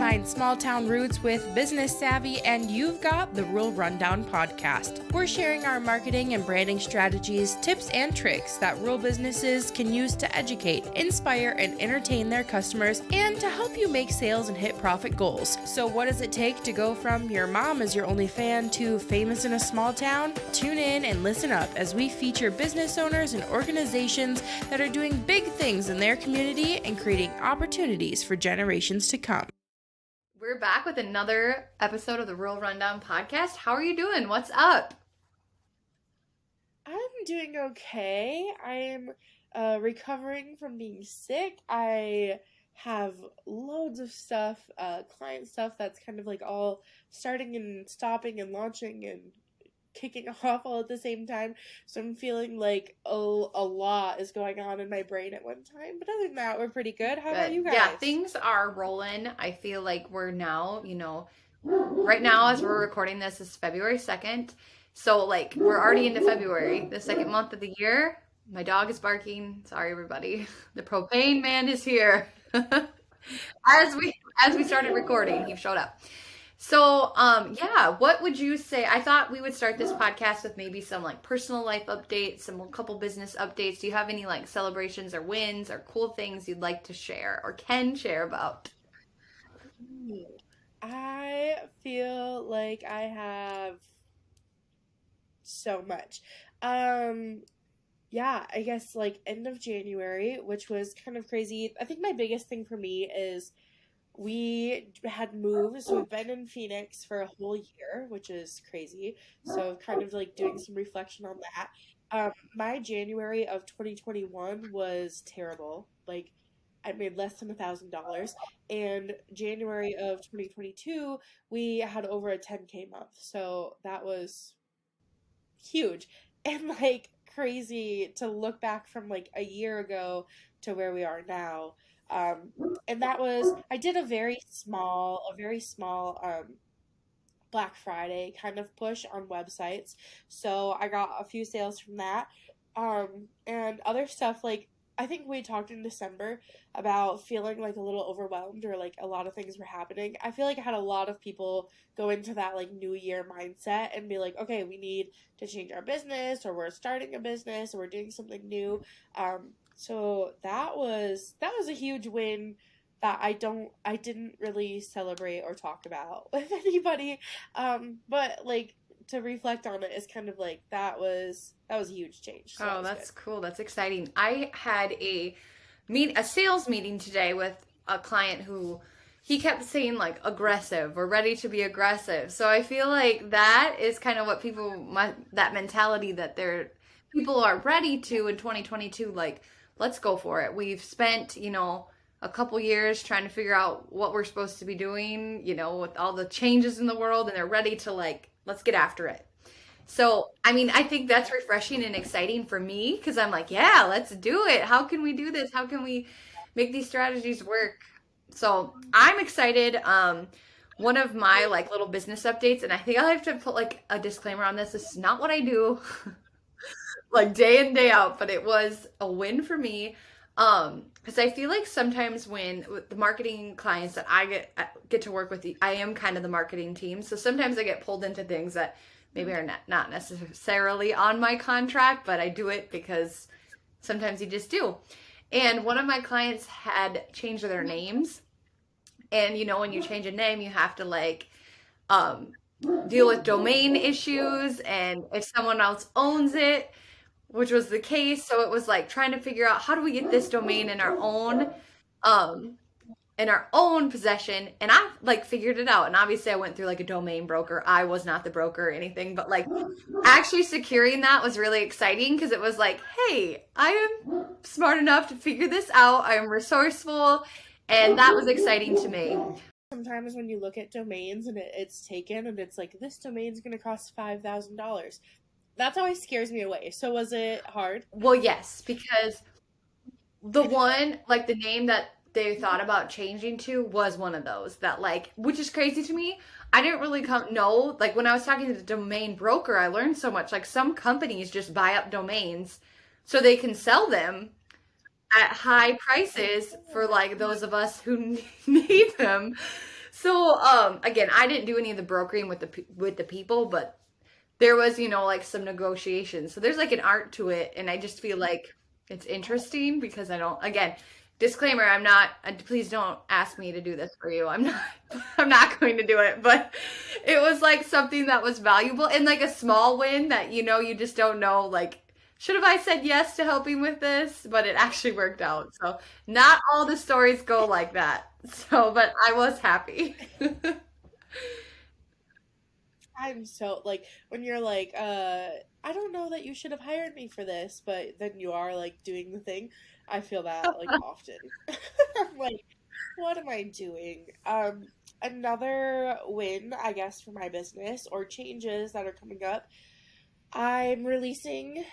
combine small town roots with business savvy, and you've got the Rural Rundown podcast. We're sharing our marketing and branding strategies, tips, and tricks that rural businesses can use to educate, inspire, and entertain their customers, and to help you make sales and hit profit goals. So what does it take to go from your mom is your only fan to famous in a small town? Tune in and listen up as we feature business owners and organizations that are doing big things in their community and creating opportunities for generations to come. We're back with another episode of the Rural Rundown podcast. How are you doing? What's up? I'm doing okay. I'm recovering from being sick. I have loads of stuff, client stuff that's kind of like all starting and stopping and launching and kicking off all at the same time. So I'm feeling like a lot is going on in my brain at one time. But other than that, we're pretty good. How about you guys? Yeah, things are rolling. I feel like we're now, right now as we're recording this is February 2nd. So like we're already into February, the second month of the year. My dog is barking. Sorry, everybody. The propane man is here. As we started recording, he showed up. So, what would you say? I thought we would start this podcast with maybe some like personal life updates, a couple business updates. Do you have any like celebrations or wins or cool things you'd like to share or can share about? I feel like I have so much. Yeah, I guess like end of January, which was kind of crazy. I think my biggest thing for me is we had moved, so we've been in Phoenix for a whole year, which is crazy. So kind of like doing some reflection on that. My January of 2021 was terrible. Like I made less than $1,000, and January of 2022 we had over a 10K month. So that was huge and like crazy to look back from like a year ago to where we are now. And that was, I did a very small Black Friday kind of push on websites. So I got a few sales from that. And other stuff, like, I think we talked in December about feeling like a little overwhelmed or like a lot of things were happening. I feel like I had a lot of people go into that like new year mindset and be like, okay, we need to change our business, or we're starting a business, or we're doing something new. So that was a huge win that I didn't really celebrate or talk about with anybody. But like to reflect on it is kind of like that was a huge change. So that's cool. That's exciting. I had a sales meeting today with a client who he kept saying like aggressive or ready to be aggressive. So I feel like that is kind of what that mentality that people are ready to in 2022, like, let's go for it. We've spent, a couple years trying to figure out what we're supposed to be doing, with all the changes in the world, and they're ready to like, let's get after it. So, I mean, I think that's refreshing and exciting for me because I'm like, yeah, let's do it. How can we do this? How can we make these strategies work? So I'm excited. One of my like little business updates, and I think I'll have to put like a disclaimer on this. This is not what I do like day in, day out, but it was a win for me. Because I feel like sometimes with the marketing clients that I get to work with, I am kind of the marketing team. So sometimes I get pulled into things that maybe are not necessarily on my contract, but I do it because sometimes you just do. And one of my clients had changed their names. And, when you change a name, you have to like deal with domain issues and if someone else owns it, which was the case. So it was like trying to figure out how do we get this domain in our own possession. And I like figured it out. And obviously I went through like a domain broker. I was not the broker or anything, but like actually securing that was really exciting because it was like, hey, I am smart enough to figure this out. I am resourceful. And that was exciting to me. Sometimes when you look at domains and it's taken and it's like, this domain's going to cost $5,000. That always scares me away. So was it hard? Well, yes, because the one, like the name that they thought about changing to was one of those that like, which is crazy to me. I didn't really know, like when I was talking to the domain broker, I learned so much. Like some companies just buy up domains so they can sell them at high prices for like those of us who need them. So, again, I didn't do any of the brokering with with the people, but there was, like some negotiations. So there's like an art to it, and I just feel like it's interesting because I don't, again, disclaimer, I'm not, please don't ask me to do this for you. I'm not, I'm not going to do it, but it was like something that was valuable and like a small win that, you just don't know, like, should have I said yes to helping with this? But it actually worked out. So not all the stories go like that. So, but I was happy. I'm so like when you're like, I don't know that you should have hired me for this, but then you are like doing the thing. I feel that like often. I'm like, what am I doing? Another win, I guess, for my business or changes that are coming up. I'm releasing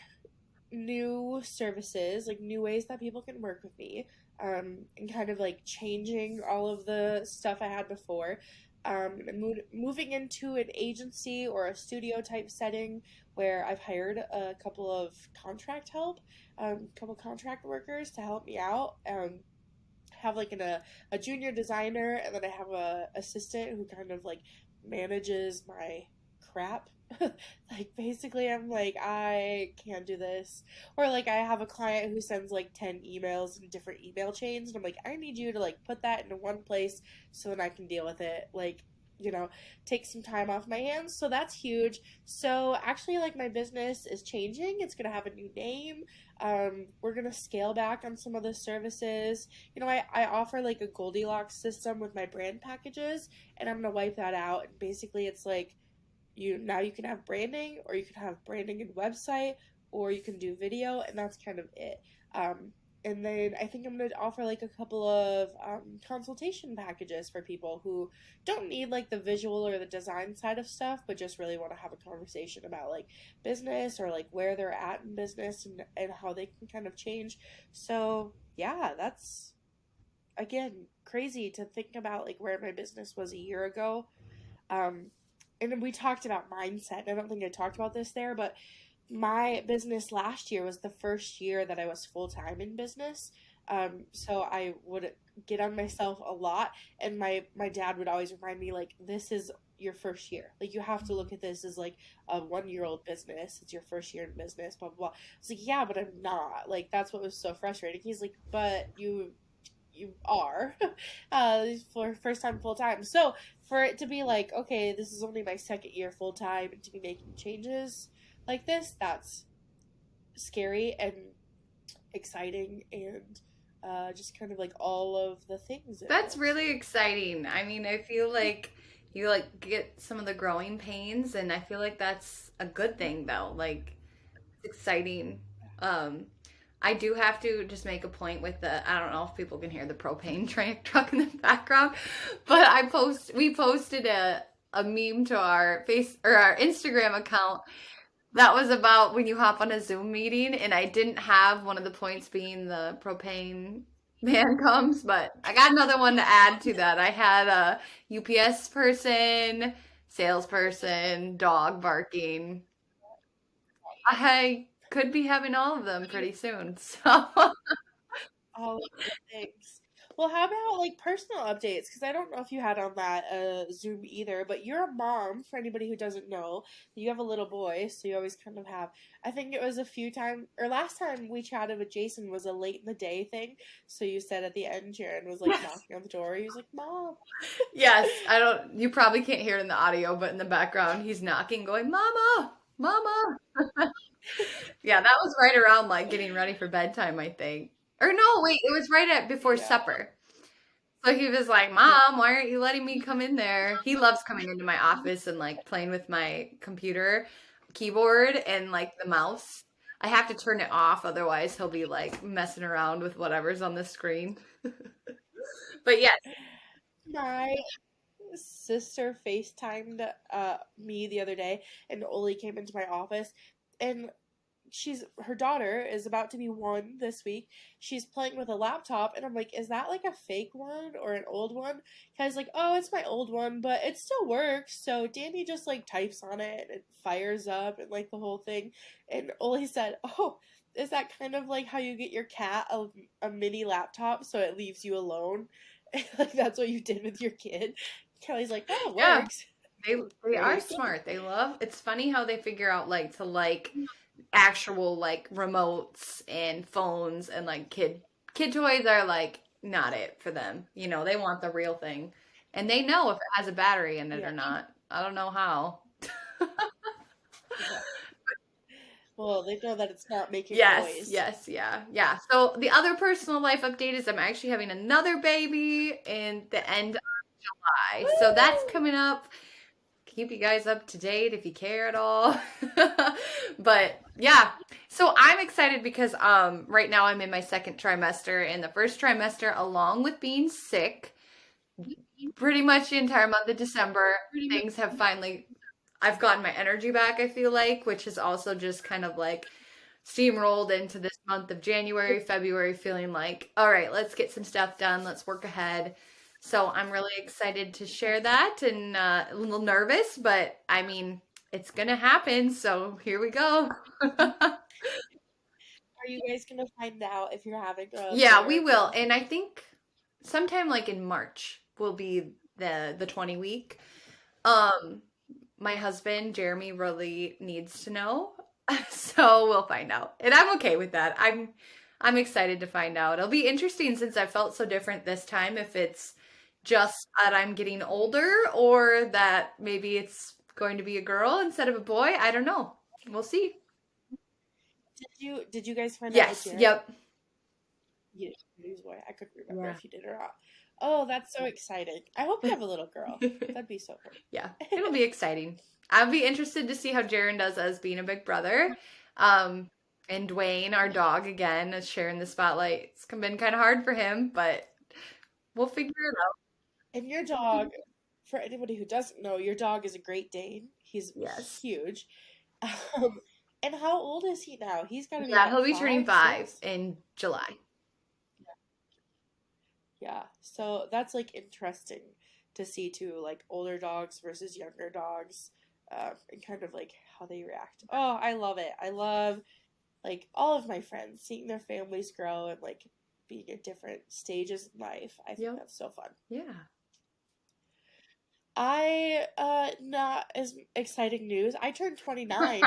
new services, like new ways that people can work with me, and kind of like changing all of the stuff I had before. And moving into an agency or a studio type setting where I've hired a couple of contract help, a couple contract workers to help me out. Have like a junior designer, and then I have a assistant who kind of like manages my crap. Like basically I'm like I can't do this, or like I have a client who sends like 10 emails in different email chains, and I'm like I need you to like put that into one place so that I can deal with it, like, you know, take some time off my hands. So that's huge. So actually like my business is changing. It's going to have a new name. We're going to scale back on some of the services. You know, I offer like a Goldilocks system with my brand packages, and I'm going to wipe that out. And basically it's like you can have branding, or you can have branding and website, or you can do video, and that's kind of it. And then I think I'm going to offer like a couple of consultation packages for people who don't need like the visual or the design side of stuff, but just really want to have a conversation about like business, or like where they're at in business, and how they can kind of change. So yeah, that's again crazy to think about like where my business was a year ago. um, and then we talked about mindset. I don't think I talked about this there, but my business last year was the first year that I was full time in business. So I would get on myself a lot, and my dad would always remind me like, this is your first year. Like you have to look at this as like a 1 year old business. It's your first year in business. Blah blah blah. I was like, yeah, but I'm not. Like that's what was so frustrating. He's like, but you are for first time full time. So for it to be like, okay, this is only my second year full time, and to be making changes like this, that's scary and exciting, and just kind of like all of the things at That's once. really exciting. I mean, I feel like you like get some of the growing pains, and I feel like that's a good thing though. Like it's exciting. Um, I do have to just make a point with the, I don't know if people can hear the propane train truck in the background, but we posted a meme to our face or our Instagram account that was about when you hop on a Zoom meeting, and I didn't have one of the points being the propane man comes, but I got another one to add to that. I had a UPS person, salesperson, dog barking. I could be having all of them pretty soon. So, All of the things. Well, how about like personal updates? Because I don't know if you had on that Zoom either, but you're a mom, for anybody who doesn't know. You have a little boy, so you always kind of have. I think it was a few times, or last time we chatted with Jason was a late in the day thing. So you said at the end, Jaron was like yes. knocking on the door. He was like, Mom. Yes, I don't, you probably can't hear it in the audio, but in the background, he's knocking, going, Mama, Mama. Yeah, that was right around like getting ready for bedtime, I think. Or no, wait, it was right at before Yeah. supper. So he was like, Yeah. Mom, why aren't you letting me come in there? He loves coming into my office and like playing with my computer keyboard and like the mouse. I have to turn it off, otherwise he'll be like messing around with whatever's on the screen. But yes, My sister FaceTimed me the other day, and Oli came into my office, and her daughter is about to be 1 this week. She's playing with a laptop, and I'm like, is that like a fake one or an old one? Because like, oh, it's my old one, but it still works. So Danny just like types on it, and it fires up, and like the whole thing. And Oli said, oh, is that kind of like how you get your cat a mini laptop so it leaves you alone? Like that's what you did with your kid. Kelly's like, oh, it Yeah, works. they are Great. smart. They love. It's funny how they figure out like to like actual like remotes and phones and like kid toys are like not it for them. You know, they want the real thing. And they know if it has a battery in it Yeah. or not. I don't know how. Yeah. Well, they know that it's not making Yes, noise. yes, yeah, yeah. So the other personal life update is I'm actually having another baby in the end of July. So that's Woo! coming up. Keep you guys up to date if you care at all. But yeah, so I'm excited because right now I'm in my second trimester, and the first trimester, along with being sick, pretty much the entire month of December, things have finally I've gotten my energy back, I feel like, which is also just kind of like steamrolled into this month of January, February, feeling like, all right, let's get some stuff done, let's work ahead. So I'm really excited to share that and a little nervous, but I mean, it's gonna happen. So here we go. Are you guys gonna find out if you're having a boy Yeah, or we a will. girl? And I think sometime like in March will be the 20 week. Um, my husband, Jeremy, really needs to know. So we'll find out. And I'm okay with that. I'm excited to find out. It'll be interesting since I felt so different this time if it's just that I'm getting older or that maybe it's going to be a girl instead of a boy. I don't know. We'll see. Did you guys find out with Yes. Jared? Yep. You did his boy. I couldn't remember if you did or not. Oh, that's so exciting. I hope you have a little girl. That'd be so Yeah. cool. It'll be exciting. I'll be interested to see how Jaren does as being a big brother. Um, and Dwayne, our dog, again, is sharing the spotlight. It's been kind of hard for him, but we'll figure it out. And your dog, for anybody who doesn't know, your dog is a Great Dane. He's Yes. huge. Um, and how old is he now? He's got to be Yeah, what, he'll be turning five, 5 six? in July. Yeah. So that's like interesting to see too, like older dogs versus younger dogs, and kind of like how they react. Oh, I love it. I love like all of my friends seeing their families grow and like being at different stages in life. I think Yep. that's so fun. Yeah. I not as exciting news. I turned 29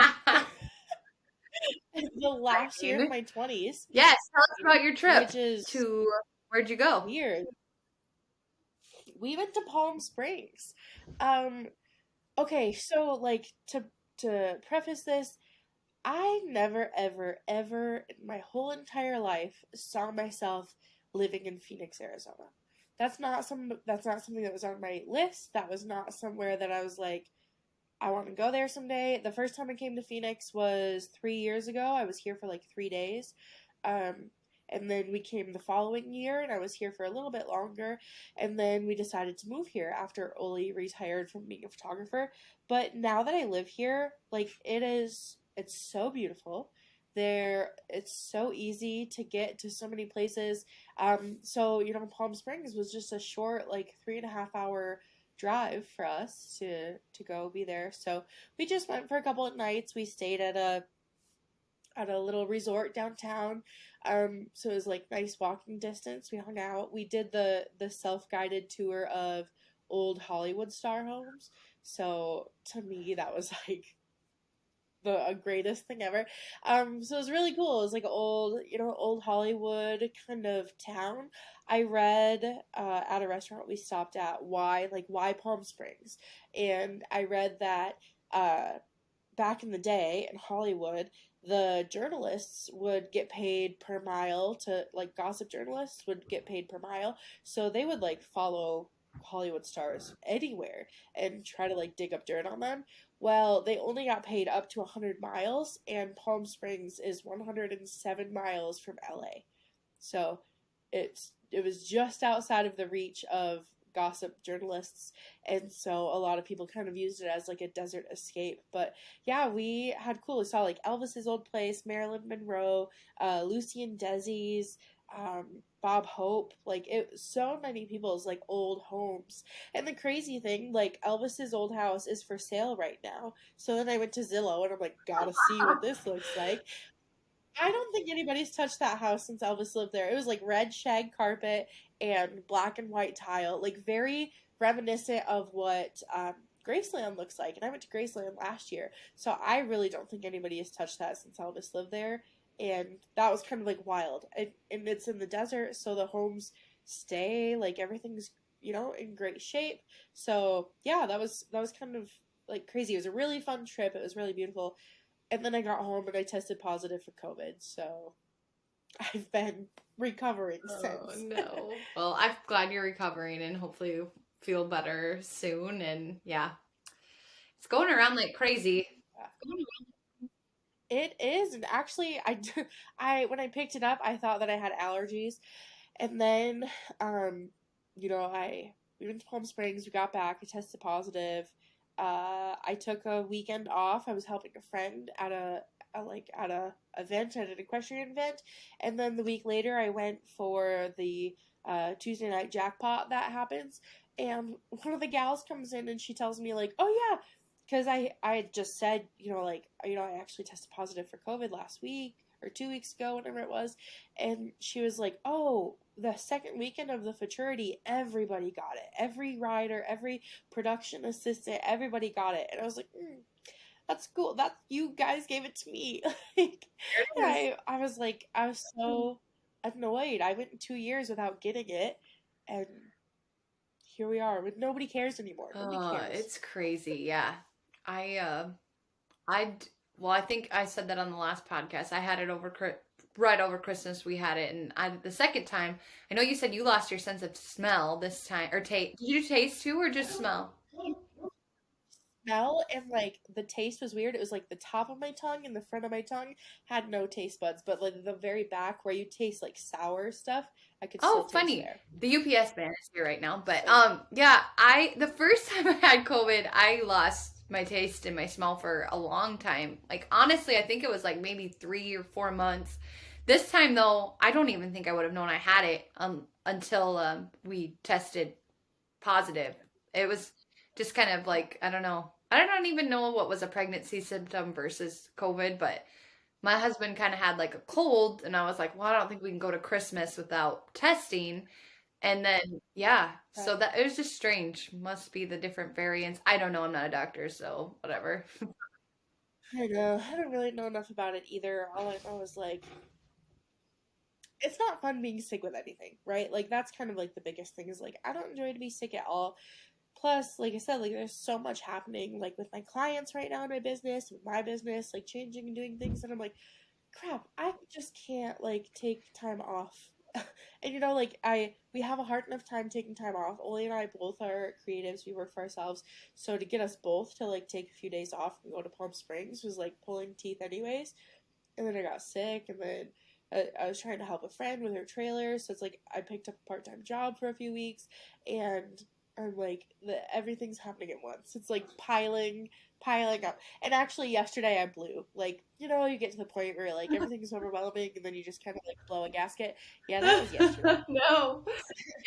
the last year of Exciting. my 20s, Yes, tell us about your trip which is to where'd you go? weird. We went to Palm Springs. Um okay, so like to preface this, I never ever ever in my whole entire life saw myself living in Phoenix, Arizona. That's not something that was on my list. That was not somewhere that I was like I want to go there someday. The first time I came to Phoenix was 3 years ago. I was here for like 3 days. Um, and then we came the following year, and I was here for a little bit longer. And then we decided to move here after Oli retired from being a photographer. But now that I live here, like it's so beautiful. It's so easy to get to so many places. So Palm Springs was just a short, like 3.5 hour drive for us to go be there. So we just went for a couple of nights. We stayed at a little resort downtown. So it was like nice walking distance. We hung out. We did the self-guided tour of old Hollywood star homes. So to me that was like the greatest thing ever. So it was really cool. It was like old Hollywood kind of town. I read at a restaurant we stopped at why Palm Springs, and I read that back in the day in Hollywood, the journalists would get paid per mile to like gossip journalists would get paid per mile, so they would like follow Hollywood stars anywhere and try to like dig up dirt on them. Well, they only got paid up to 100 miles, and Palm Springs is 107 miles from LA. So it was just outside of the reach of gossip journalists, and so a lot of people kind of used it as like a desert escape. But yeah, we had cool. We saw like Elvis's old place, Marilyn Monroe, Lucy and Desi's, Bob Hope, like it so many people's like old homes. And the crazy thing, like Elvis's old house is for sale right now. So then I went to Zillow and I'm like, gotta see what this looks like. I don't think anybody's touched that house since Elvis lived there. It was like red shag carpet, and black and white tile, like very reminiscent of what Graceland looks like. And I went to Graceland last year, so I really don't think anybody has touched that since Elvis lived there. And that was kind of like wild. And it's in the desert, so the homes stay like everything's in great shape. So yeah, that was kind of like crazy. It was a really fun trip. It was really beautiful. And then I got home and I tested positive for COVID. So I've been recovering Oh since. no. Well, I'm glad you're recovering and hopefully you feel better soon. And yeah, it's going around like crazy. It is, and actually, I when I picked it up, I thought that I had allergies, and then, um, we went to Palm Springs. We got back. I tested positive. I took a weekend off. I was helping a friend at a event at an equestrian event, and then the week later, I went for the Tuesday night jackpot that happens. And one of the gals comes in and she tells me like, "Oh yeah, because I had just said, I actually tested positive for COVID last week or 2 weeks ago, whatever it was," and she was like, "Oh, the second weekend of the futurity, everybody got it. Every rider, every production assistant, everybody got it." And I was like, "That's cool. That you guys gave it to me." Like, and Yes. I was so annoyed. I went 2 years without getting it, and here we are. With nobody cares anymore. Nobody cares. It's crazy. Yeah. I I well, I think I said that on the last podcast. I had it over right over Christmas. We had it, and the second time, I know you said you lost your sense of smell this time or taste. Did you taste too, or just smell? Smell and like the taste was weird. It was like the top of my tongue and the front of my tongue had no taste buds, but like the very back where you taste like sour stuff, I could Oh, still taste funny. there. The UPS man is here right now, but So yeah, I the first time I had COVID, I lost my taste and my smell for a long time. Like honestly, I think it was like maybe 3 or 4 months. This time though, I don't even think I would have known I had it until we tested positive. It was just kind of like I don't know. I don't even know what was a pregnancy symptom versus COVID, but my husband kind of had like a cold, and I was like, well, I don't think we can go to Christmas without testing. And then, yeah, so right. that it was just strange. Must be the different variants. I don't know. I'm not a doctor, so whatever. I know. I don't really know enough about it either. All I know is like it's not fun being sick with anything, right? Like that's kind of like the biggest thing is like I don't enjoy to be sick at all. Plus, like I said, like there's so much happening like with my clients right now in my business, with my business, like changing and doing things and I'm like, crap, I just can't like take time off. And like we have a hard enough time taking time off. Oli and I both are creatives. We work for ourselves. So to get us both to like take a few days off and go to Palm Springs was like pulling teeth anyways. And then I got sick and then I was trying to help a friend with her trailer, so it's like I picked up a part-time job for a few weeks and I'm like everything's happening at once. It's like piling up. And actually yesterday I blew. Like, you get to the point where like everything's overwhelming and then you just kind of like blow a gasket. Yeah, that was yesterday. No.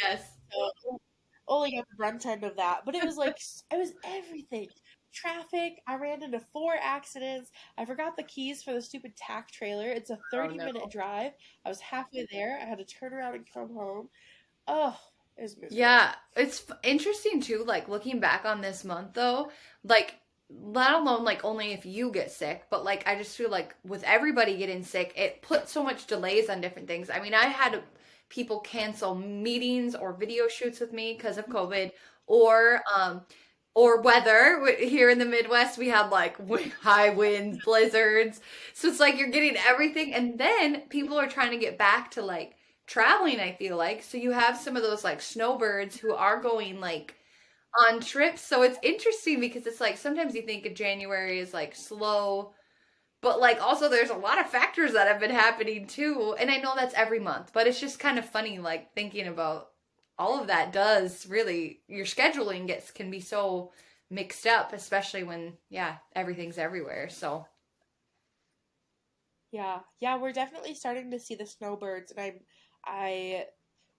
Yes. So only got the brunt end of that, but it was like it was everything. Traffic. I ran into 4 accidents. I forgot the keys for the stupid tack trailer. It's a Oh 30-minute no. drive. I was halfway there. I had to turn around and come home. Oh, it was miserable. Yeah, it's interesting too, like looking back on this month though, like not alone like only if you get sick, but like I just feel like with everybody getting sick, it put so much delays on different things. I mean, I had people cancel meetings or video shoots with me because of COVID or weather. Here in the Midwest, we had like high winds, blizzards. So it's like you're getting everything and then people are trying to get back to like traveling, I feel like. So you have some of those like snowbirds who are going like on trips. So it's interesting because it's like sometimes you think of January is like slow, but like also there's a lot of factors that have been happening too. And I know that's every month, but it's just kind of funny like thinking about all of that does really your scheduling gets can be so mixed up, especially when yeah, everything's everywhere. So Yeah, yeah, we're definitely starting to see the snowbirds, and I,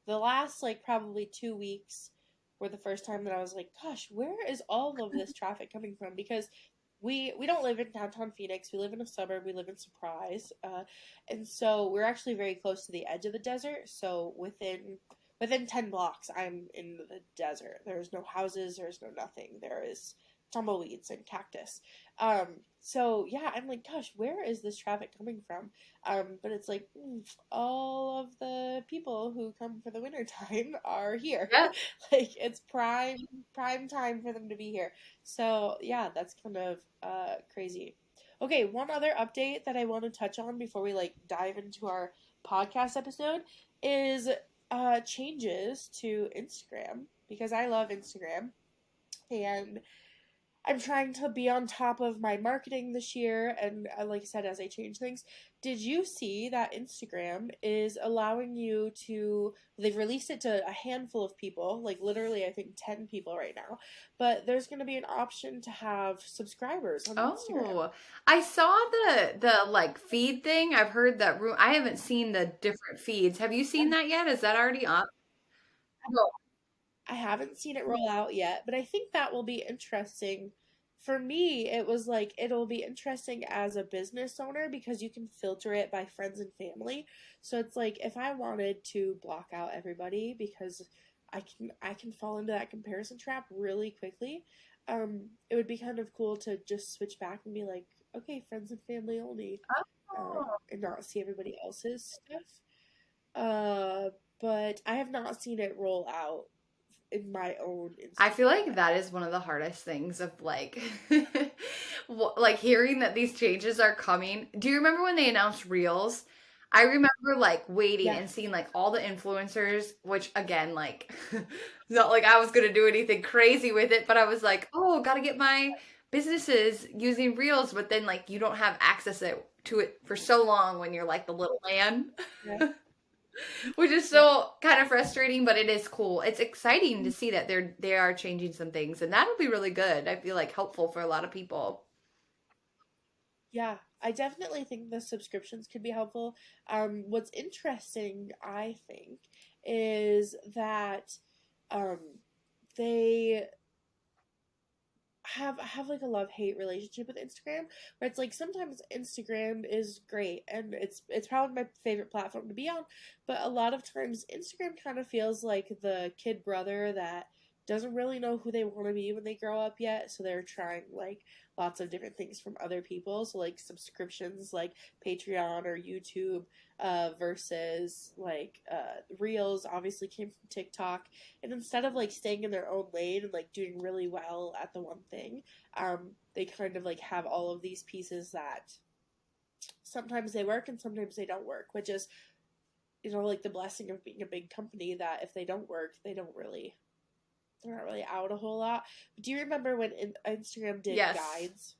the last like probably 2 weeks were the first time that I was like, gosh, where is all of this traffic coming from? Because we don't live in downtown Phoenix. We live in a suburb. We live in Surprise, and so we're actually very close to the edge of the desert. So within 10 blocks, I'm in the desert. There's no houses, there's no nothing. There is tumbleweeds and cactus. So yeah, I'm like, gosh, where is this traffic coming from? But it's like all of the people who come for the winter time are here. Yeah. Like it's prime time for them to be here. So yeah, that's kind of crazy. Okay, one other update that I want to touch on before we like dive into our podcast episode is changes to Instagram because I love Instagram and I'm trying to be on top of my marketing this year, and like I said, as I change things, did you see that Instagram is allowing you to? They've released it to a handful of people, like literally, I think 10 people right now. But there's going to be an option to have subscribers on Instagram. Oh, I saw the like feed thing. I've heard that room. I haven't seen the different feeds. Have you seen that yet? Is that already up? No. I haven't seen it roll out yet, but I think that will be interesting. For me, it was like it'll be interesting as a business owner because you can filter it by friends and family. So it's like if I wanted to block out everybody because I can fall into that comparison trap really quickly. It would be kind of cool to just switch back and be like, okay, friends and family only, Oh. and not see everybody else's stuff. Uh, but I have not seen it roll out in my own I feel Instagram like yet. that is one of the hardest things of like like hearing that these changes are coming. Do you remember when they announced Reels? I remember like waiting Yeah, and seeing like all the influencers, which again, like it's not like I was gonna do anything crazy with it, but I was like, oh, gotta get my businesses using Reels, but then like you don't have access to it for so long when you're like the little man. yeah, Which is yep, so kind of frustrating, but it is cool. It's exciting to see that they are changing some things, and that'll be really good. I feel like helpful for a lot of people. yeah. I definitely think the subscriptions could be helpful. What's interesting, I think, is that um, they have like a love hate relationship with Instagram where it's like sometimes Instagram is great and it's probably my favorite platform to be on, but a lot of times Instagram kind of feels like the kid brother that doesn't really know who they want to be when they grow up yet, so they're trying like lots of different things from other people, so like subscriptions like Patreon or YouTube versus like Reels obviously came from TikTok, and instead of like staying in their own lane and like doing really well at the one thing, they kind of like have all of these pieces that sometimes they work and sometimes they don't work, which is like the blessing of being a big company that if they don't work, they're not really out a whole lot. But do you remember when Instagram did Yes. guides?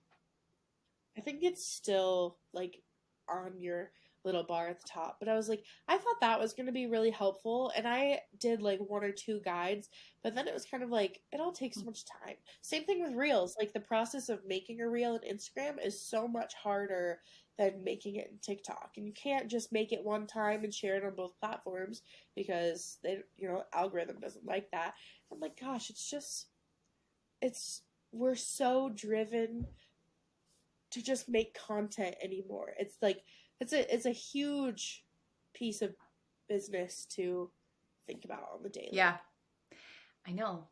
I think it's still like on your little bar at the top. But I was like, I thought that was going to be really helpful. And I did like one or two guides, but then it was kind of like, it all takes so much time. Same thing with Reels. Like the process of making a Reel in Instagram is so much harder than making it in TikTok. And you can't just make it one time and share it on both platforms because algorithm doesn't like that. I'm like, gosh, it's, we're so driven to just make content anymore. It's like it's a huge piece of business to think about on the daily. Yeah, I know.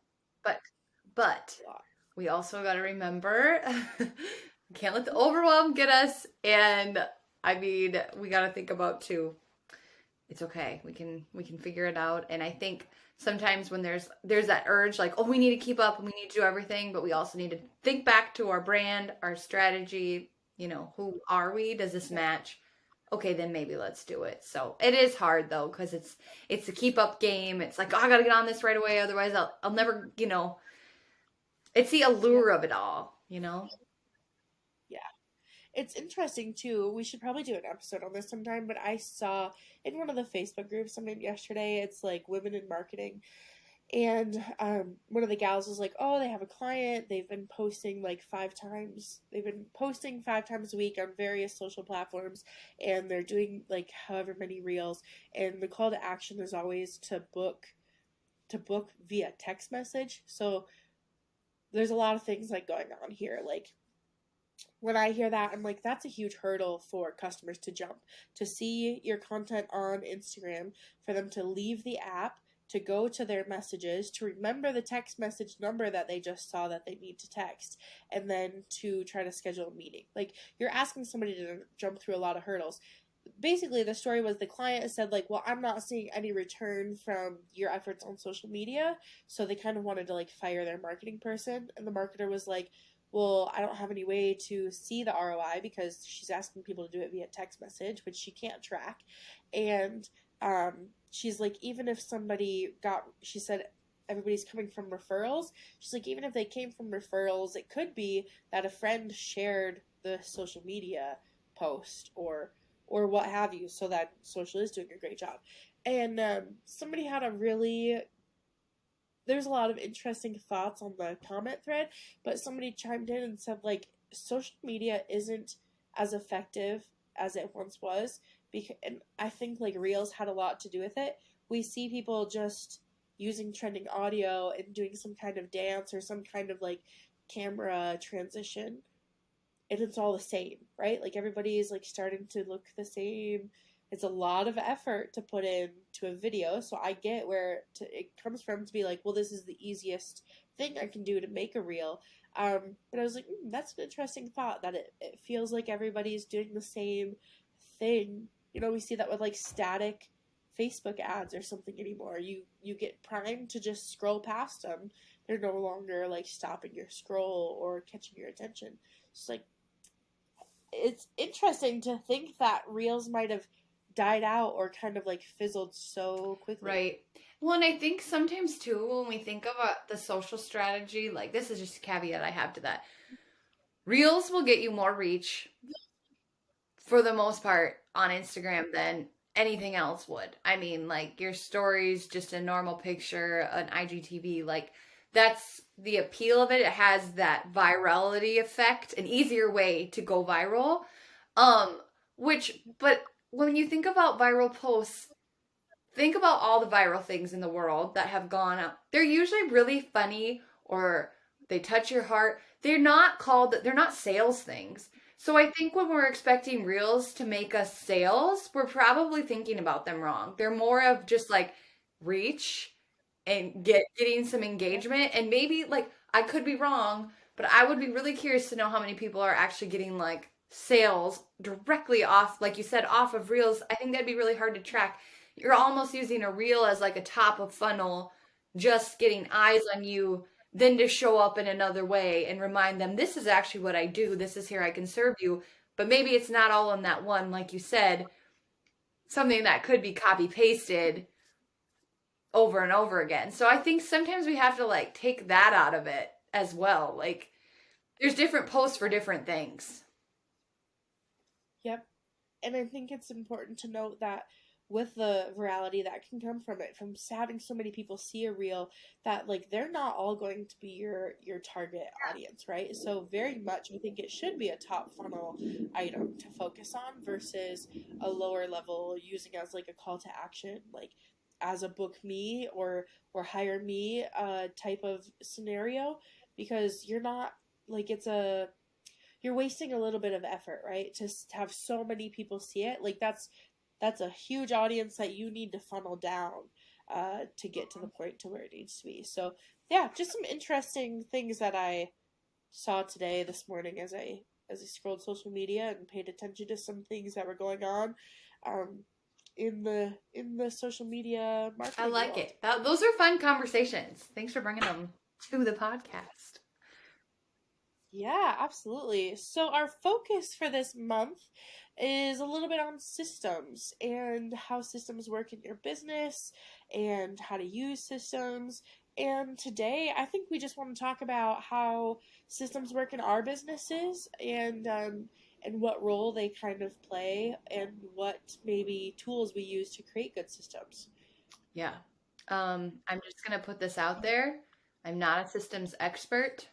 But but A lot. we also got to remember we can't let the overwhelm get us, and I mean, we got to think about too. It's okay. We can figure it out. And I think sometimes when there's that urge like, oh, we need to keep up and we need to do everything, but we also need to think back to our brand, our strategy, who are we? Does this Yep. match? Okay, then maybe let's do it. So it is hard though, because it's a keep up game. It's like, oh, I gotta get on this right away, otherwise I'll never, it's the Yep. allure of it all. Yeah. It's interesting too. We should probably do an episode on this sometime, but I saw in one of the Facebook groups sometime yesterday, it's like women in marketing. And one of the gals was like, "Oh, they have a client. They've been posting like 5 times. They've been posting 5 times a week on various social platforms, and they're doing like however many reels. And the call to action is always to book via text message. So there's a lot of things like going on here. Like when I hear that, I'm like, that's a huge hurdle for customers to jump to see your content on Instagram, for them to leave the app to go to their messages, to remember the text message number that they just saw that they need to text, and then to try to schedule a meeting. Like, you're asking somebody to jump through a lot of hurdles. Basically, the story was the client said, like, well, I'm not seeing any return from your efforts on social media, so they kind of wanted to, like, fire their marketing person, and the marketer was like, well, I don't have any way to see the ROI because she's asking people to do it via text message, which she can't track. And she's like, even if somebody got, she said, everybody's coming from referrals. She's like, even if they came from referrals, it could be that a friend shared the social media post or what have you, so that social is doing a great job. And somebody had a really, there's a lot of interesting thoughts on the comment thread, but somebody chimed in and said, like, social media isn't as effective as it once was, because, and I think, like, Reels had a lot to do with it. We see people just using trending audio and doing some kind of dance or some kind of, like, camera transition, and it's all the same, right? Like, everybody is, like, starting to look the same. It's a lot of effort to put into a video, so I get where it comes from, to be like, well, this is the easiest thing I can do to make a reel. But I was like, that's an interesting thought, that it feels like everybody's doing the same thing. You know, we see that with, like, static Facebook ads or something anymore. You get primed to just scroll past them. They're no longer, like, stopping your scroll or catching your attention. It's like, it's interesting to think that Reels might have died out or kind of, like, fizzled so quickly. Right. Well, and I think sometimes too, when we think about the social strategy, like, this is just a caveat I have to that. Reels will get you more reach for the most part on Instagram than anything else would. I mean, like, your stories, just a normal picture, an IGTV, like, that's the appeal of it. It has that virality effect, an easier way to go viral. But when you think about viral posts, think about all the viral things in the world that have gone up. They're usually really funny, or they touch your heart. They're not sales things. So I think when we're expecting reels to make us sales, we're probably thinking about them wrong. They're more of just like reach and getting some engagement, and maybe, like, I could be wrong, but I would be really curious to know how many people are actually getting, like, sales directly off, like you said, off of reels. I think that'd be really hard to track. You're almost using a reel as like a top of funnel, just getting eyes on you, then to show up in another way and remind them, this is actually what I do, this is here I can serve you. But maybe it's not all in that one, like you said, something that could be copy pasted over and over again. So I think sometimes we have to, like, take that out of it as well. Like, there's different posts for different things. Yep. And I think it's important to note that with the virality that can come from it, from having so many people see a reel, that, like, they're not all going to be your target audience, right? So very much I think it should be a top funnel item to focus on versus a lower level, using as, like, a call to action, like as a book me or hire me type of scenario, because you're not, like, you're wasting a little bit of effort, right? To have so many people see it, like, that's a huge audience that you need to funnel down to get to the point to where it needs to be. So yeah, just some interesting things that I saw today, this morning, as I scrolled social media and paid attention to some things that were going on in the social media I marketing like world. it. Those are fun conversations. Thanks for bringing them to the podcast. Yeah, absolutely. So our focus for this month is a little bit on systems and how systems work in your business and how to use systems. And today, I think we just want to talk about how systems work in our businesses, and what role they kind of play, and what maybe tools we use to create good systems. Yeah. I'm just gonna put this out there. I'm not a systems expert.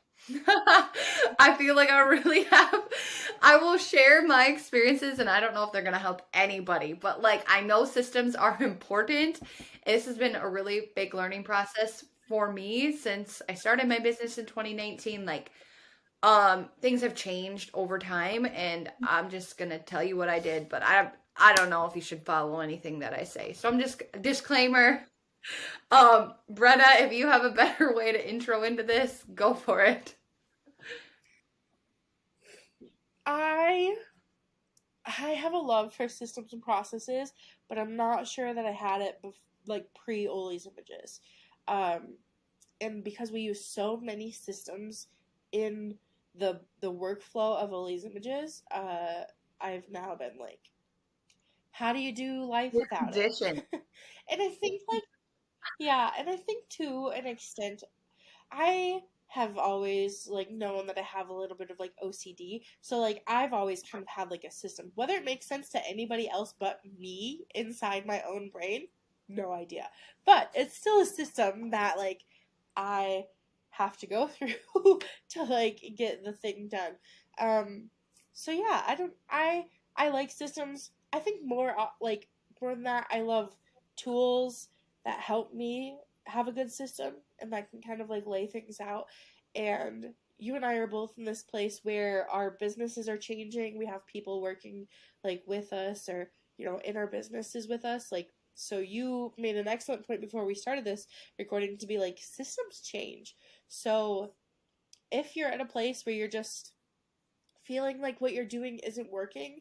I feel like I really have. I will share my experiences, and I don't know if they're gonna help anybody, but, like, I know systems are important. This has been a really big learning process for me since I started my business in 2019. Like, things have changed over time, and I'm just gonna tell you what I did, but I don't know if you should follow anything that I say. So I'm just disclaimer. Brenna, if you have a better way to intro into this, go for it. I I have a love for systems and processes, but I'm not sure that I had it like pre Oli's images. Um, and because we use so many systems in the workflow of Oli's images, I've now been like, how do you do life We're without it? conditioned. And I think like yeah, and I think to an extent I have always like known that I have a little bit of like OCD. So like I've always kind of had like a system. Whether it makes sense to anybody else but me inside my own brain, no idea. But it's still a system that like I have to go through to like get the thing done. Um so yeah, I like systems. I think more like more than that, I love tools that help me have a good system and that can kind of like lay things out. And you and I are both in this place where our businesses are changing. We have people working like with us or, you know, in our businesses with us. Like, so you made an excellent point before we started this recording to be like systems change. So if you're at a place where you're just feeling like what you're doing isn't working,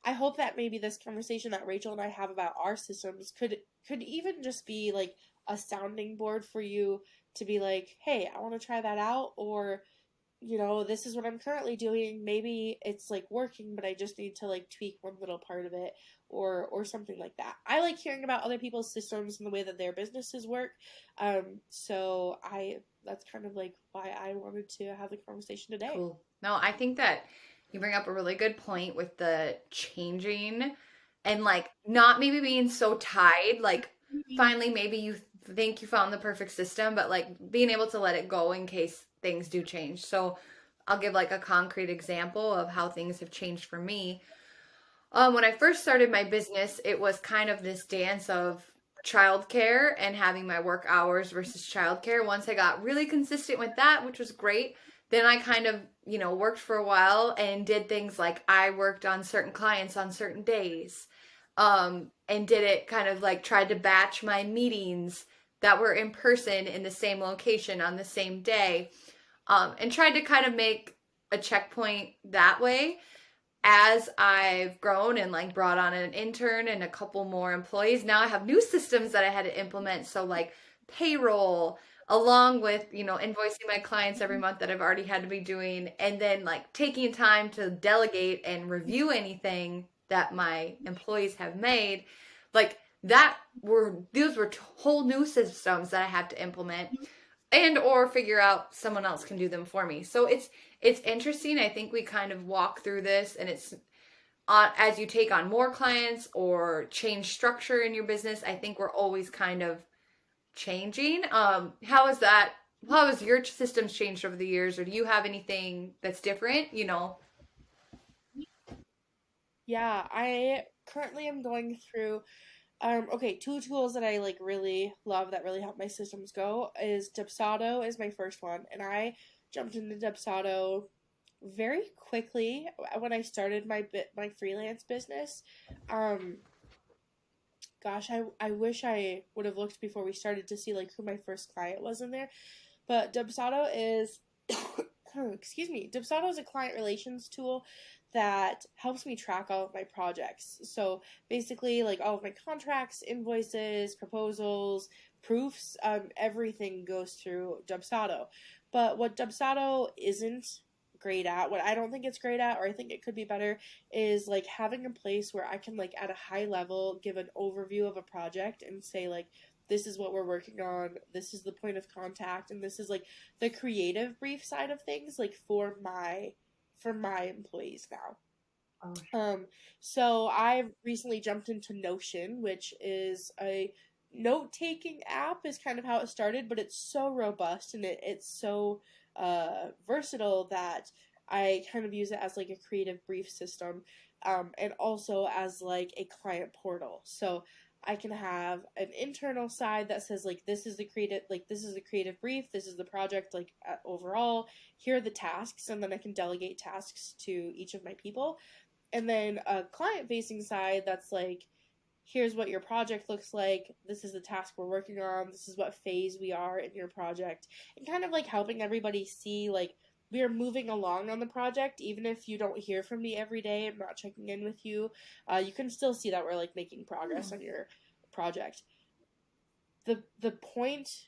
I hope that maybe this conversation that Rachel and I have about our systems could even just be like a sounding board for you to be like, "Hey, I want to try that out," or you know, this is what I'm currently doing. Maybe it's like working, but I just need to like tweak one little part of it or something like that. I like hearing about other people's systems and the way that their businesses work. So I that's kind of like why I wanted to have the conversation today. Cool. No, I think that you bring up a really good point with the changing and like not maybe being so tied. Like finally, maybe you think you found the perfect system, but like being able to let it go in case things do change. So I'll give like a concrete example of how things have changed for me. When I first started my business, it was kind of this dance of childcare and having my work hours versus childcare. Once I got really consistent with that, which was great, then I kind of, worked for a while and did things like I worked on certain clients on certain days. And did it kind of like tried to batch my meetings that were in person in the same location on the same day. And tried to kind of make a checkpoint that way as I've grown and like brought on an intern and a couple more employees, now I have new systems that I had to implement. So like payroll, along with, invoicing my clients every month that I've already had to be doing, and then like taking time to delegate and review anything that my employees have made. Like that were those were whole new systems that I have to implement and or figure out someone else can do them for me. So it's interesting. I think we kind of walk through this and it's as you take on more clients or change structure in your business, I think we're always kind of changing. How is that? How has your systems changed over the years, or do you have anything that's different? Yeah, I currently am going through okay, two tools that I like really love that really help my systems go is Dubsado is my first one, and I jumped into Dubsado very quickly when I started my freelance business. Um, gosh, I wish I would have looked before we started to see like who my first client was in there, but Dubsado is excuse me, Dubsado is a client relations tool that helps me track all of my projects. So basically, like all of my contracts, invoices, proposals, proofs, everything goes through Dubsado. But what Dubsado isn't great at, what I don't think it's great at, or I think it could be better, is like having a place where I can like at a high level give an overview of a project and say like this is what we're working on, this is the point of contact, and this is like the creative brief side of things like for my employees now. Oh, um so I've recently jumped into Notion, which is a note-taking app is kind of how it started, but it's so robust and it's so versatile that I kind of use it as like a creative brief system, and also as like a client portal. So I can have an internal side that says like this is the creative brief, this is the project like overall, here are the tasks, and then I can delegate tasks to each of my people. And then a client facing side that's like here's what your project looks like. This is the task we're working on. This is what phase we are in your project. And kind of like helping everybody see like we are moving along on the project. Even if you don't hear from me every day, I'm not checking in with you. You can still see that we're like making progress on your project. The point,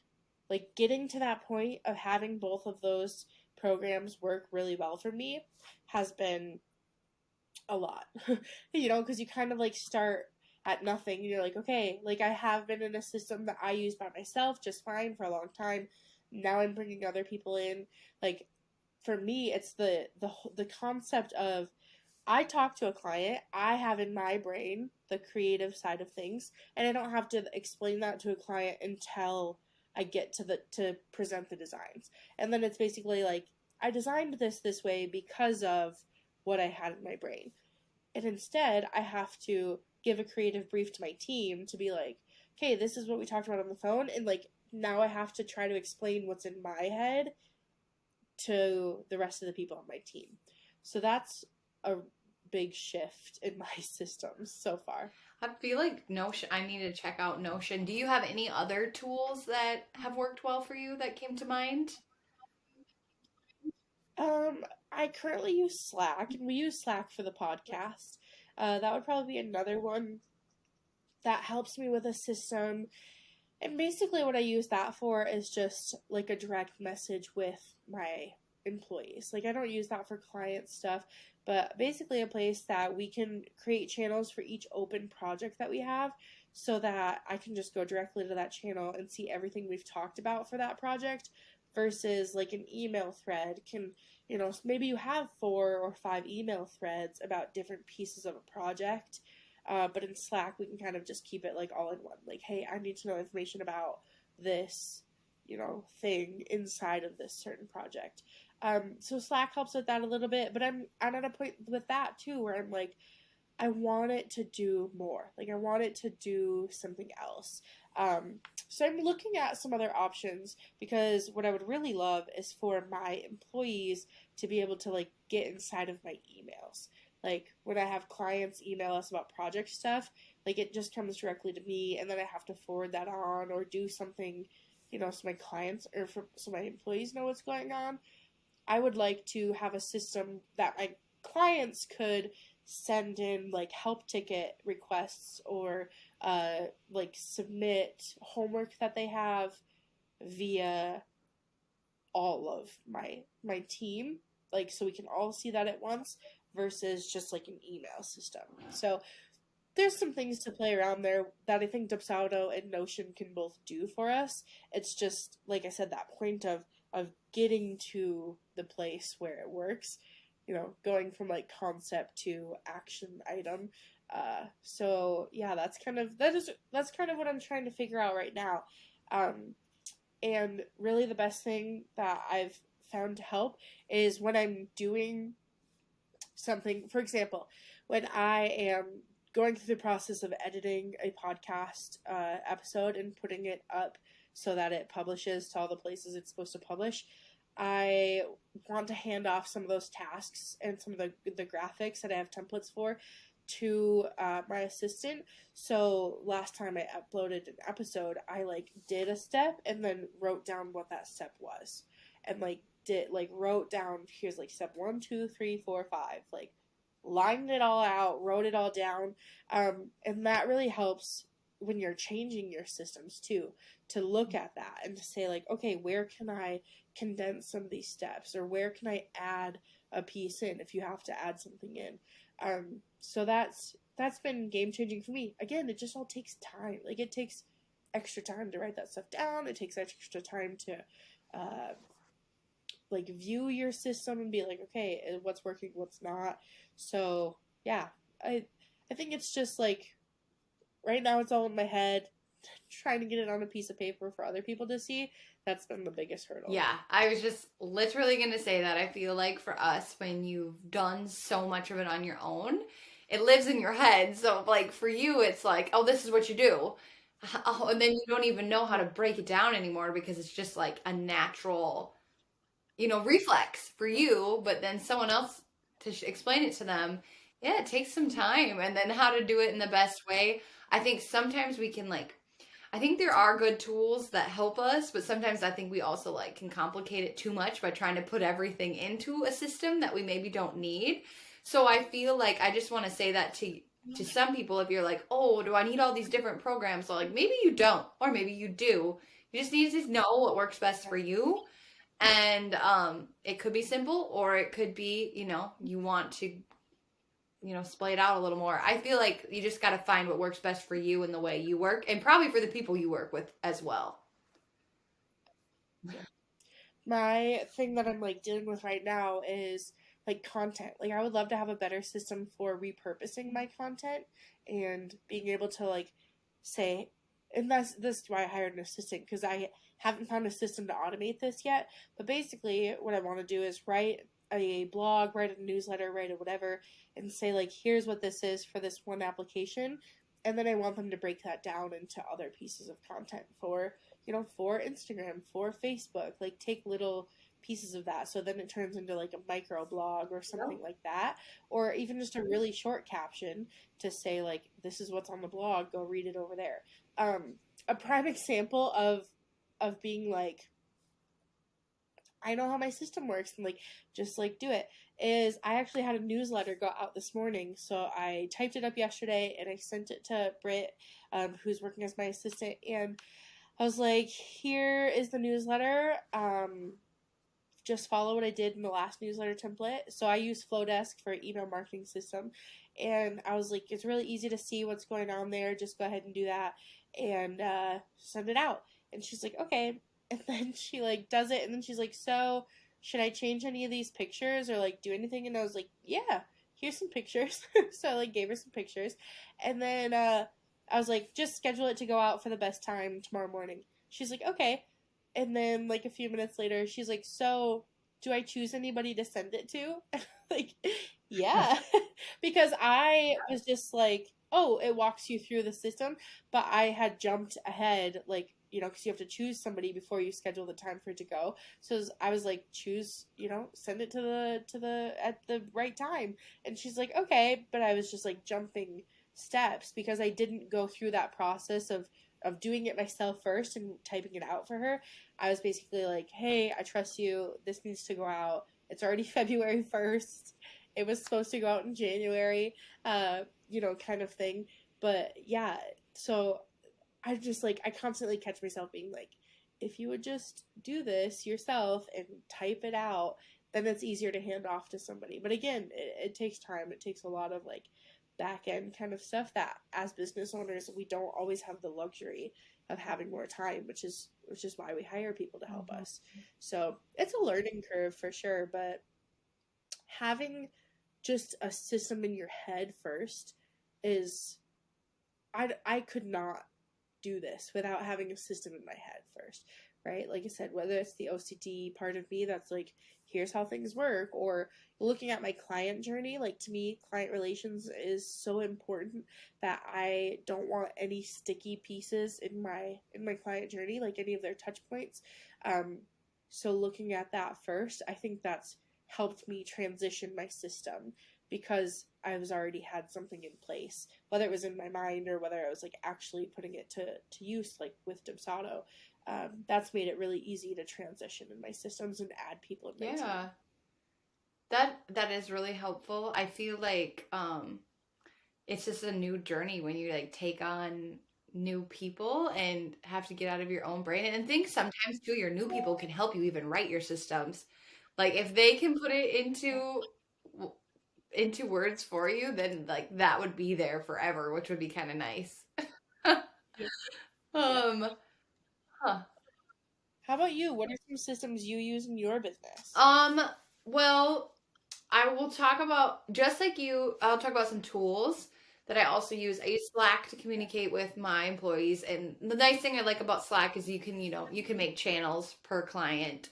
like getting to that point of having both of those programs work really well for me has been a lot. You know, because you kind of like start at nothing and you're like, okay, like I have been in a system that I use by myself just fine for a long time. Now I'm bringing other people in. Like for me, it's the concept of I talk to a client, I have in my brain the creative side of things, and I don't have to explain that to a client until I get to present the designs. And then it's basically like I designed this way because of what I had in my brain. And instead, I have to give a creative brief to my team to be like, okay, this is what we talked about on the phone, and like now I have to try to explain what's in my head to the rest of the people on my team. So that's a big shift in my systems so far. I feel like Notion, I need to check out Notion. Do you have any other tools that have worked well for you that came to mind? I currently use Slack, and we use Slack for the podcast. That would probably be another one that helps me with a system. And basically, what I use that for is just like a direct message with my employees. Like, I don't use that for client stuff, but basically, a place that we can create channels for each open project that we have so that I can just go directly to that channel and see everything we've talked about for that project versus like an email thread can, you know, maybe you have 4 or 5 email threads about different pieces of a project, but in Slack, we can kind of just keep it like all in one. Like, hey, I need to know information about this, you know, thing inside of this certain project. So Slack helps with that a little bit, but I'm at a point with that too where I'm like, I want it to do more. Like, I want it to do something else. So I'm looking at some other options because what I would really love is for my employees to be able to like get inside of my emails. Like when I have clients email us about project stuff, like it just comes directly to me and then I have to forward that on or do something, you know, so my clients or so my employees know what's going on. I would like to have a system that my clients could send in like help ticket requests or like submit homework that they have via all of my team, like so we can all see that at once versus just like an email system. So there's some things to play around there that I think Dubsado and Notion can both do for us. It's just like I said, that point of getting to the place where it works, you know, going from like concept to action item. So yeah, that's kind of what I'm trying to figure out right now. And really the best thing that I've found to help is when I'm doing something, for example, when I am going through the process of editing a podcast episode and putting it up so that it publishes to all the places it's supposed to publish, I want to hand off some of those tasks and some of the graphics that I have templates for to my assistant. So last time I uploaded an episode, I like did a step and then wrote down what that step was, and like did like wrote down here's like step 1, 2, 3, 4, 5, like lined it all out, wrote it all down, and that really helps when you're changing your systems too, to look at that and to say like, okay, where can I condense some of these steps, or where can I add a piece in if you have to add something in. So that's been game changing for me. Again, it just all takes time. Like it takes extra time to write that stuff down. It takes extra time to like view your system and be like, okay, what's working, what's not. So yeah, I think it's just like right now it's all in my head. Trying to get it on a piece of paper for other people to see, that's been the biggest hurdle. Yeah, I was just literally going to say that. I feel like for us, when you've done so much of it on your own, it lives in your head. So, like, for you, it's like, oh, this is what you do. Oh, and then you don't even know how to break it down anymore because it's just like a natural, reflex for you. But then someone else to explain it to them, yeah, it takes some time. And then how to do it in the best way. I think sometimes we can like, I think there are good tools that help us, but sometimes I think we also like can complicate it too much by trying to put everything into a system that we maybe don't need. So I feel like I just want to say that to some people, if you're like, oh, do I need all these different programs? So like maybe you don't, or maybe you do. You just need to know what works best for you. And it could be simple, or it could be, you want to, splay it out a little more. I feel like you just got to find what works best for you and the way you work, and probably for the people you work with as well. My thing that I'm like dealing with right now is like content. Like I would love to have a better system for repurposing my content and being able to like say, and that's why I hired an assistant, because I haven't found a system to automate this yet. But basically, what I want to do is write a blog, write a newsletter, write a whatever, and say like, here's what this is for this one application, and then I want them to break that down into other pieces of content for for Instagram, for Facebook, like take little pieces of that. So then it turns into like a micro blog or something like that. Or even just a really short caption to say like, this is what's on the blog, go read it over there. A prime example of being like, I know how my system works and like just like do it is I actually had a newsletter go out this morning. So I typed it up yesterday and I sent it to Britt, who's working as my assistant, and I was like, here is the newsletter. Just follow what I did in the last newsletter template. So I use Flowdesk for email marketing system. And I was like, it's really easy to see what's going on there. Just go ahead and do that and send it out. And she's like, okay. And then she like does it. And then she's like, so should I change any of these pictures or like do anything? And I was like, yeah, here's some pictures. So I like gave her some pictures. And then I was like, just schedule it to go out for the best time tomorrow morning. She's like, okay. And then like a few minutes later, she's like, so do I choose anybody to send it to? Like, yeah. Because I was just like, oh, it walks you through the system. But I had jumped ahead, like, because you have to choose somebody before you schedule the time for it to go. So I was like, choose, send it to the at the right time. And she's like, okay. But I was just like jumping steps because I didn't go through that process of doing it myself first and typing it out for her. I was basically like, hey, I trust you. This needs to go out. It's already February 1st. It was supposed to go out in January, kind of thing. But yeah, so I just like, I constantly catch myself being like, if you would just do this yourself and type it out, then it's easier to hand off to somebody. But again, it takes time. It takes a lot of like back end kind of stuff that as business owners we don't always have the luxury of having more time, which is why we hire people to help us. So it's a learning curve for sure, but having just a system in your head first is I could not do this without having a system in my head first, right? Like I said, whether it's the OCD part of me that's like, here's how things work, or looking at my client journey. Like to me, client relations is so important that I don't want any sticky pieces in my client journey, like any of their touch points. So looking at that first, I think that's helped me transition my system because I was already had something in place, whether it was in my mind or whether I was like actually putting it to use, like with Dubsado. That's made it really easy to transition in my systems and add people in my team. That is really helpful. I feel like it's just a new journey when you like take on new people and have to get out of your own brain. And think sometimes too, your new people can help you even write your systems. Like if they can put it into words for you, then like that would be there forever, which would be kind of nice. Yeah. um, huh. How about you? What are some systems you use in your business? Um, well, I will talk about, just like you, I'll talk about some tools that I also use. I use Slack to communicate with my employees. And the nice thing I like about Slack is you can make channels per client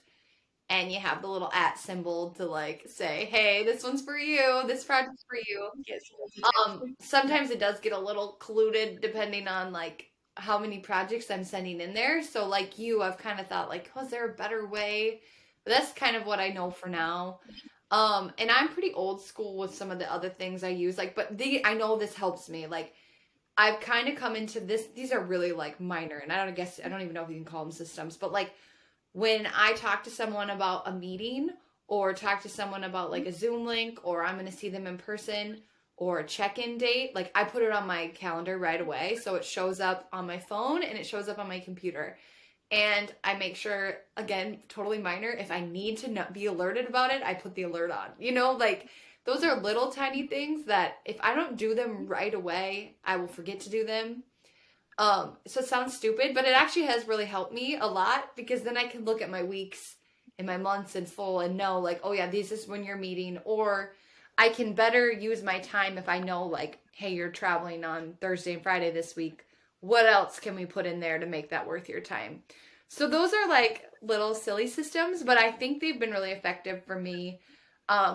and you have the little at symbol to like say, hey, this one's for you, this project's for you. Yes. Yeah. Sometimes it does get a little colluded depending on like how many projects I'm sending in there. So like you, I've kind of thought like, was there a better way? But that's kind of what I know for now. And I'm pretty old school with some of the other things I use. Like, but I know this helps me. Like, I've kind of come into this. These are really like minor, and I don't even know if you can call them systems, but like when I talk to someone about a meeting or talk to someone about like a Zoom link or I'm going to see them in person or a check-in date, like I put it on my calendar right away so it shows up on my phone and it shows up on my computer. And I make sure, again, totally minor, if I need to not be alerted about it, I put the alert on. Like those are little tiny things that if I don't do them right away, I will forget to do them. So it sounds stupid, but it actually has really helped me a lot because then I can look at my weeks and my months in full and know like, oh yeah, this is when you're meeting, or I can better use my time if I know like, hey, you're traveling on Thursday and Friday this week. What else can we put in there to make that worth your time? So those are like little silly systems, but I think they've been really effective for me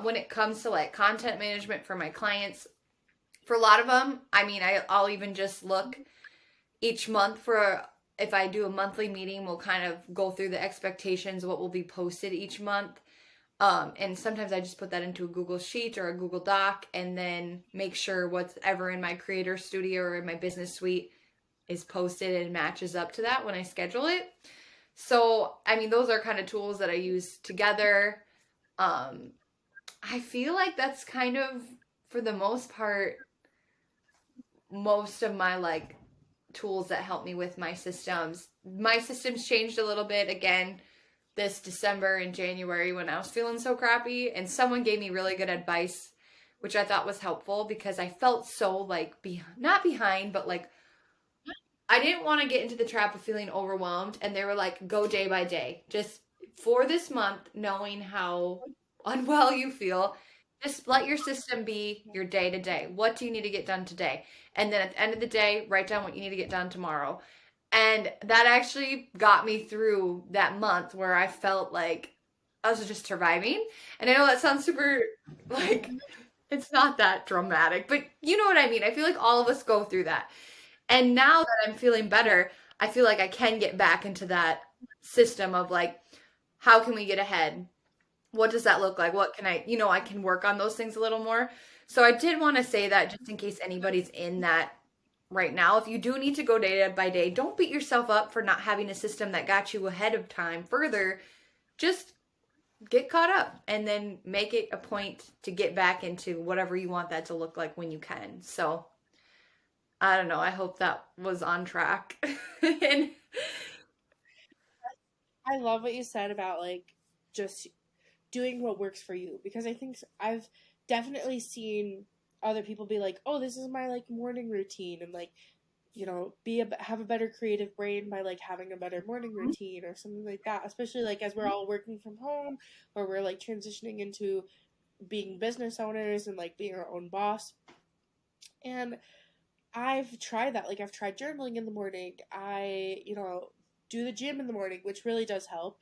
when it comes to like content management for my clients. For a lot of them, I mean, I'll even just look each month for if I do a monthly meeting, we'll kind of go through the expectations, what will be posted each month. And sometimes I just put that into a Google Sheet or a Google Doc and then make sure what's ever in my creator studio or in my business suite is posted and matches up to that when I schedule it. So, I mean, those are kind of tools that I use together. Um, I feel like that's kind of, for the most part, most of my like tools that help me with my systems. My systems changed a little bit again this December and January when I was feeling so crappy, and someone gave me really good advice, which I thought was helpful because I felt so like not behind, but like I didn't want to get into the trap of feeling overwhelmed. And they were like, go day by day. Just for this month, knowing how unwell you feel, just let your system be your day to day. What do you need to get done today? And then at the end of the day, write down what you need to get done tomorrow. And that actually got me through that month where I felt like I was just surviving. And I know that sounds super like it's not that dramatic, but you know what I mean. I feel like all of us go through that. And now that I'm feeling better, I feel like I can get back into that system of like, how can we get ahead? What does that look like? What can I can work on those things a little more. So I did want to say that just in case anybody's in that right now. If you do need to go day by day, don't beat yourself up for not having a system that got you ahead of time further. Just get caught up and then make it a point to get back into whatever you want that to look like when you can. So I don't know. I hope that was on track. And I love what you said about like just doing what works for you, because I think I've definitely seen other people be like, "Oh, this is my like morning routine," and like have a better creative brain by like having a better morning routine or something like that. Especially like as we're all working from home or we're like transitioning into being business owners and like being our own boss. And I've tried that. Like I've tried journaling in the morning. I do the gym in the morning, which really does help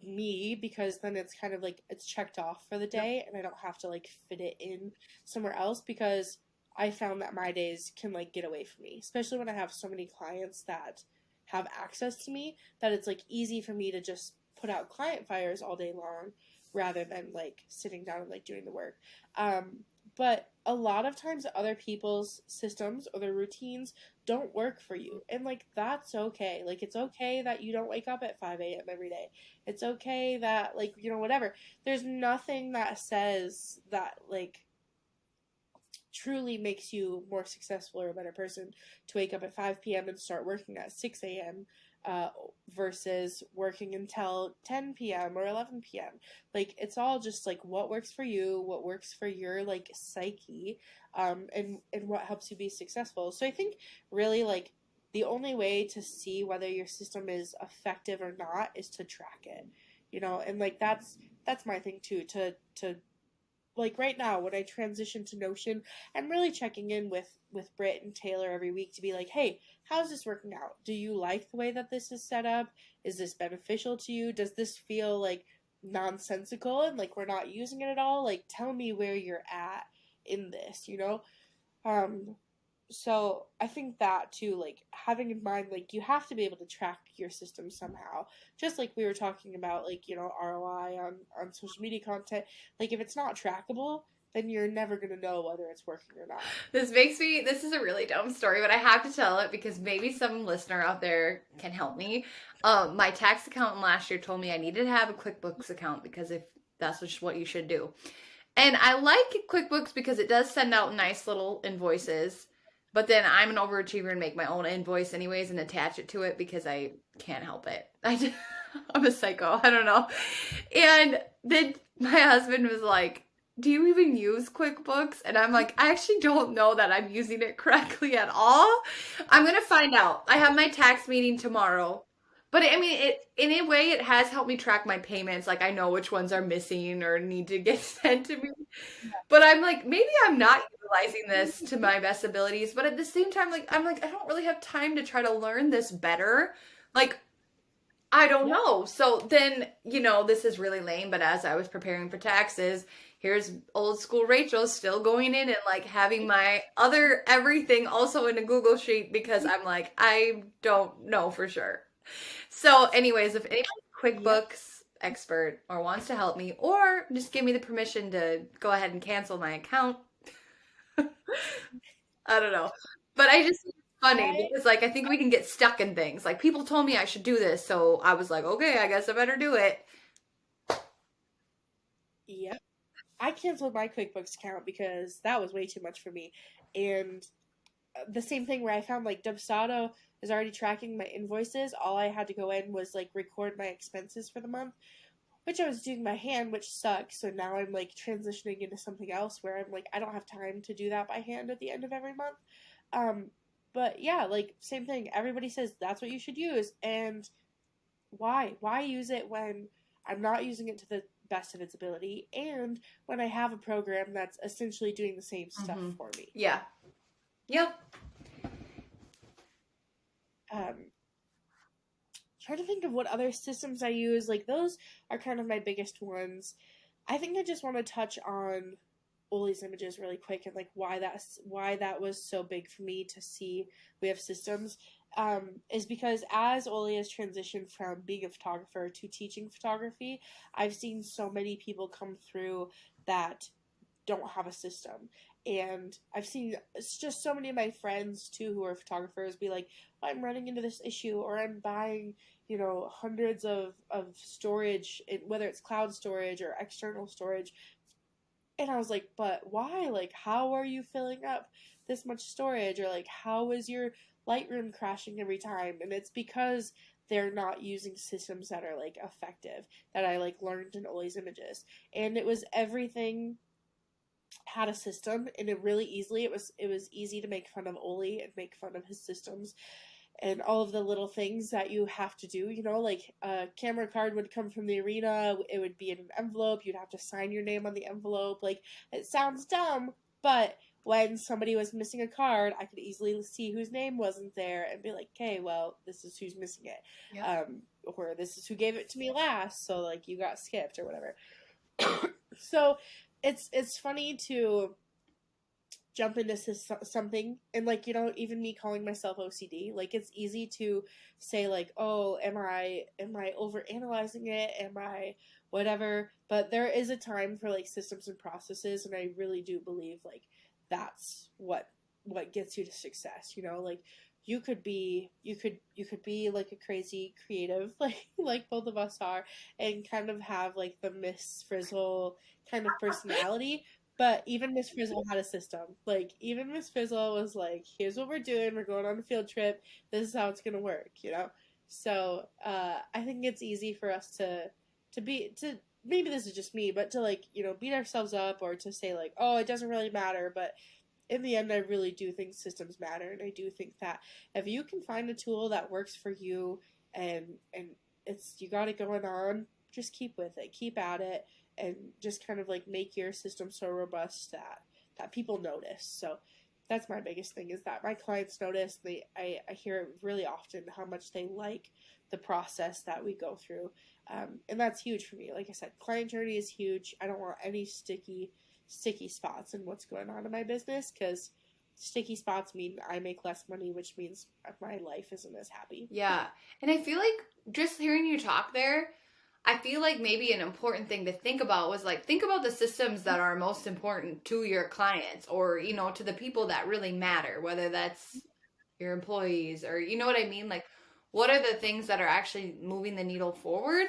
me, because then it's kind of like it's checked off for the day and I don't have to like fit it in somewhere else, because I found that my days can like get away from me, especially when I have so many clients that have access to me that it's like easy for me to just put out client fires all day long rather than like sitting down and like doing the work. But a lot of times other people's systems or their routines don't work for you. And like that's okay. Like it's okay that you don't wake up at 5 a.m. every day. It's okay that like, whatever. There's nothing that says that like truly makes you more successful or a better person to wake up at 5 p.m. and start working at 6 a.m. Versus working until 10 p.m. or 11 p.m. Like, it's all just like what works for you, what works for your like psyche, and what helps you be successful. So I think really like the only way to see whether your system is effective or not is to track it, and like that's my thing too, to like right now when I transition to Notion, I'm really checking in with Britt and Taylor every week to be like, hey, how's this working out? Do you like the way that this is set up? Is this beneficial to you? Does this feel like nonsensical and like we're not using it at all? Like tell me where you're at in this. Um so I think that too, like having in mind like you have to be able to track your system somehow. Just like we were talking about like, ROI on social media content. Like if it's not trackable, then you're never going to know whether it's working or not. This is a really dumb story, but I have to tell it because maybe some listener out there can help me. My tax accountant last year told me I needed to have a QuickBooks account because if that's just what you should do. And I like QuickBooks because it does send out nice little invoices, but then I'm an overachiever and make my own invoice anyways and attach it to it because I can't help it. I'm a psycho. I don't know. And then my husband was like, do you even use QuickBooks? And I'm like, I actually don't know that I'm using it correctly at all. I'm going to find out. I have my tax meeting tomorrow. But I mean, in a way, it has helped me track my payments. Like, I know which ones are missing or need to get sent to me. But I'm like, maybe I'm not utilizing this to my best abilities. But at the same time, I'm like, I don't really have time to try to learn this better. Like, I don't know. So then, this is really lame, but as I was preparing for taxes, here's old school Rachel still going in and like having my other everything also in a Google Sheet because I'm like, I don't know for sure. So, anyways, if anybody's a Yep. QuickBooks expert or wants to help me or just give me the permission to go ahead and cancel my account, I don't know. But I just think it's funny I because like I think we can get stuck in things. Like people told me I should do this, so I was like, okay, I guess I better do it. Yep. I canceled my QuickBooks account because that was way too much for me. And the same thing where I found like Dubsado is already tracking my invoices. All I had to go in was like record my expenses for the month, which I was doing by hand, which sucks. So now I'm like transitioning into something else where I'm like, I don't have time to do that by hand at the end of every month. Um, but yeah, like same thing. Everybody says that's what you should use, and why? Why use it when I'm not using it to the best of its ability, and when I have a program that's essentially doing the same stuff Mm-hmm. for me? Yeah. Yep. Um, Trying to think of what other systems I use. Like those are kind of my biggest ones. I think I just want to touch on Oli's images really quick and like why that was so big for me to see we have systems. Is because as Oli has transitioned from being a photographer to teaching photography, I've seen so many people come through that don't have a system. And I've seen just so many of my friends too who are photographers be like, I'm running into this issue, or I'm buying, hundreds of storage, whether it's cloud storage or external storage. And I was like, but why? Like, how are you filling up this much storage? Or like, how is your Lightroom crashing every time? And it's because they're not using systems that are like effective, that I like learned in Oli's images. And it was everything had a system, and it was easy to make fun of Oli and make fun of his systems and all of the little things that you have to do. Like a camera card would come from the arena, it would be in an envelope, you'd have to sign your name on the envelope. Like, it sounds dumb, but when somebody was missing a card, I could easily see whose name wasn't there and be like, okay, well, this is who's missing it. Yep. Or this is who gave it to me last, so like you got skipped or whatever. So it's funny to jump into something, and like, even me calling myself OCD, like it's easy to say like, oh, am I over analyzing it, am I whatever, but there is a time for like systems and processes, and I really do believe like that's what gets you to success. Like you could be like a crazy creative like both of us are, and kind of have like the Miss Frizzle kind of personality. But even Miss Frizzle had a system. Like, even Miss Frizzle was like, here's what we're doing. We're going on a field trip. This is how it's going to work. So I think it's easy for us to maybe this is just me, but to like, beat ourselves up, or to say like, oh, it doesn't really matter. But in the end, I really do think systems matter. And I do think that if you can find a tool that works for you, and you got it going on, just keep with it. Keep at it, and just kind of like make your system so robust that people notice. So that's my biggest thing, is that my clients notice. I hear it really often how much they like the process that we go through, and that's huge for me. Like I said, client journey is huge. I don't want any sticky spots in what's going on in my business, because sticky spots mean I make less money, which means my life isn't as happy. Yeah. And I feel like just hearing you talk there, I feel like maybe an important thing to think about was like think about the systems that are most important to your clients or, to the people that really matter, whether that's your employees or you know what I mean? Like what are the things that are actually moving the needle forward?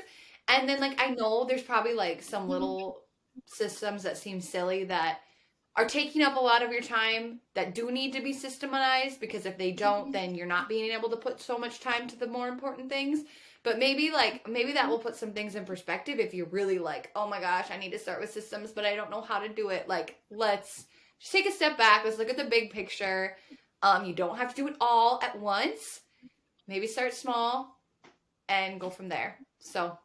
And then like I know there's probably like some little systems that seem silly that are taking up a lot of your time that do need to be systematized because if they don't then you're not being able to put so much time to the more important things, but maybe that will put some things in perspective if you're really like, oh my gosh, I need to start with systems but I don't know how to do it. Like let's just take a step back, let's look at the big picture. You don't have to do it all at once, maybe start small and go from there. So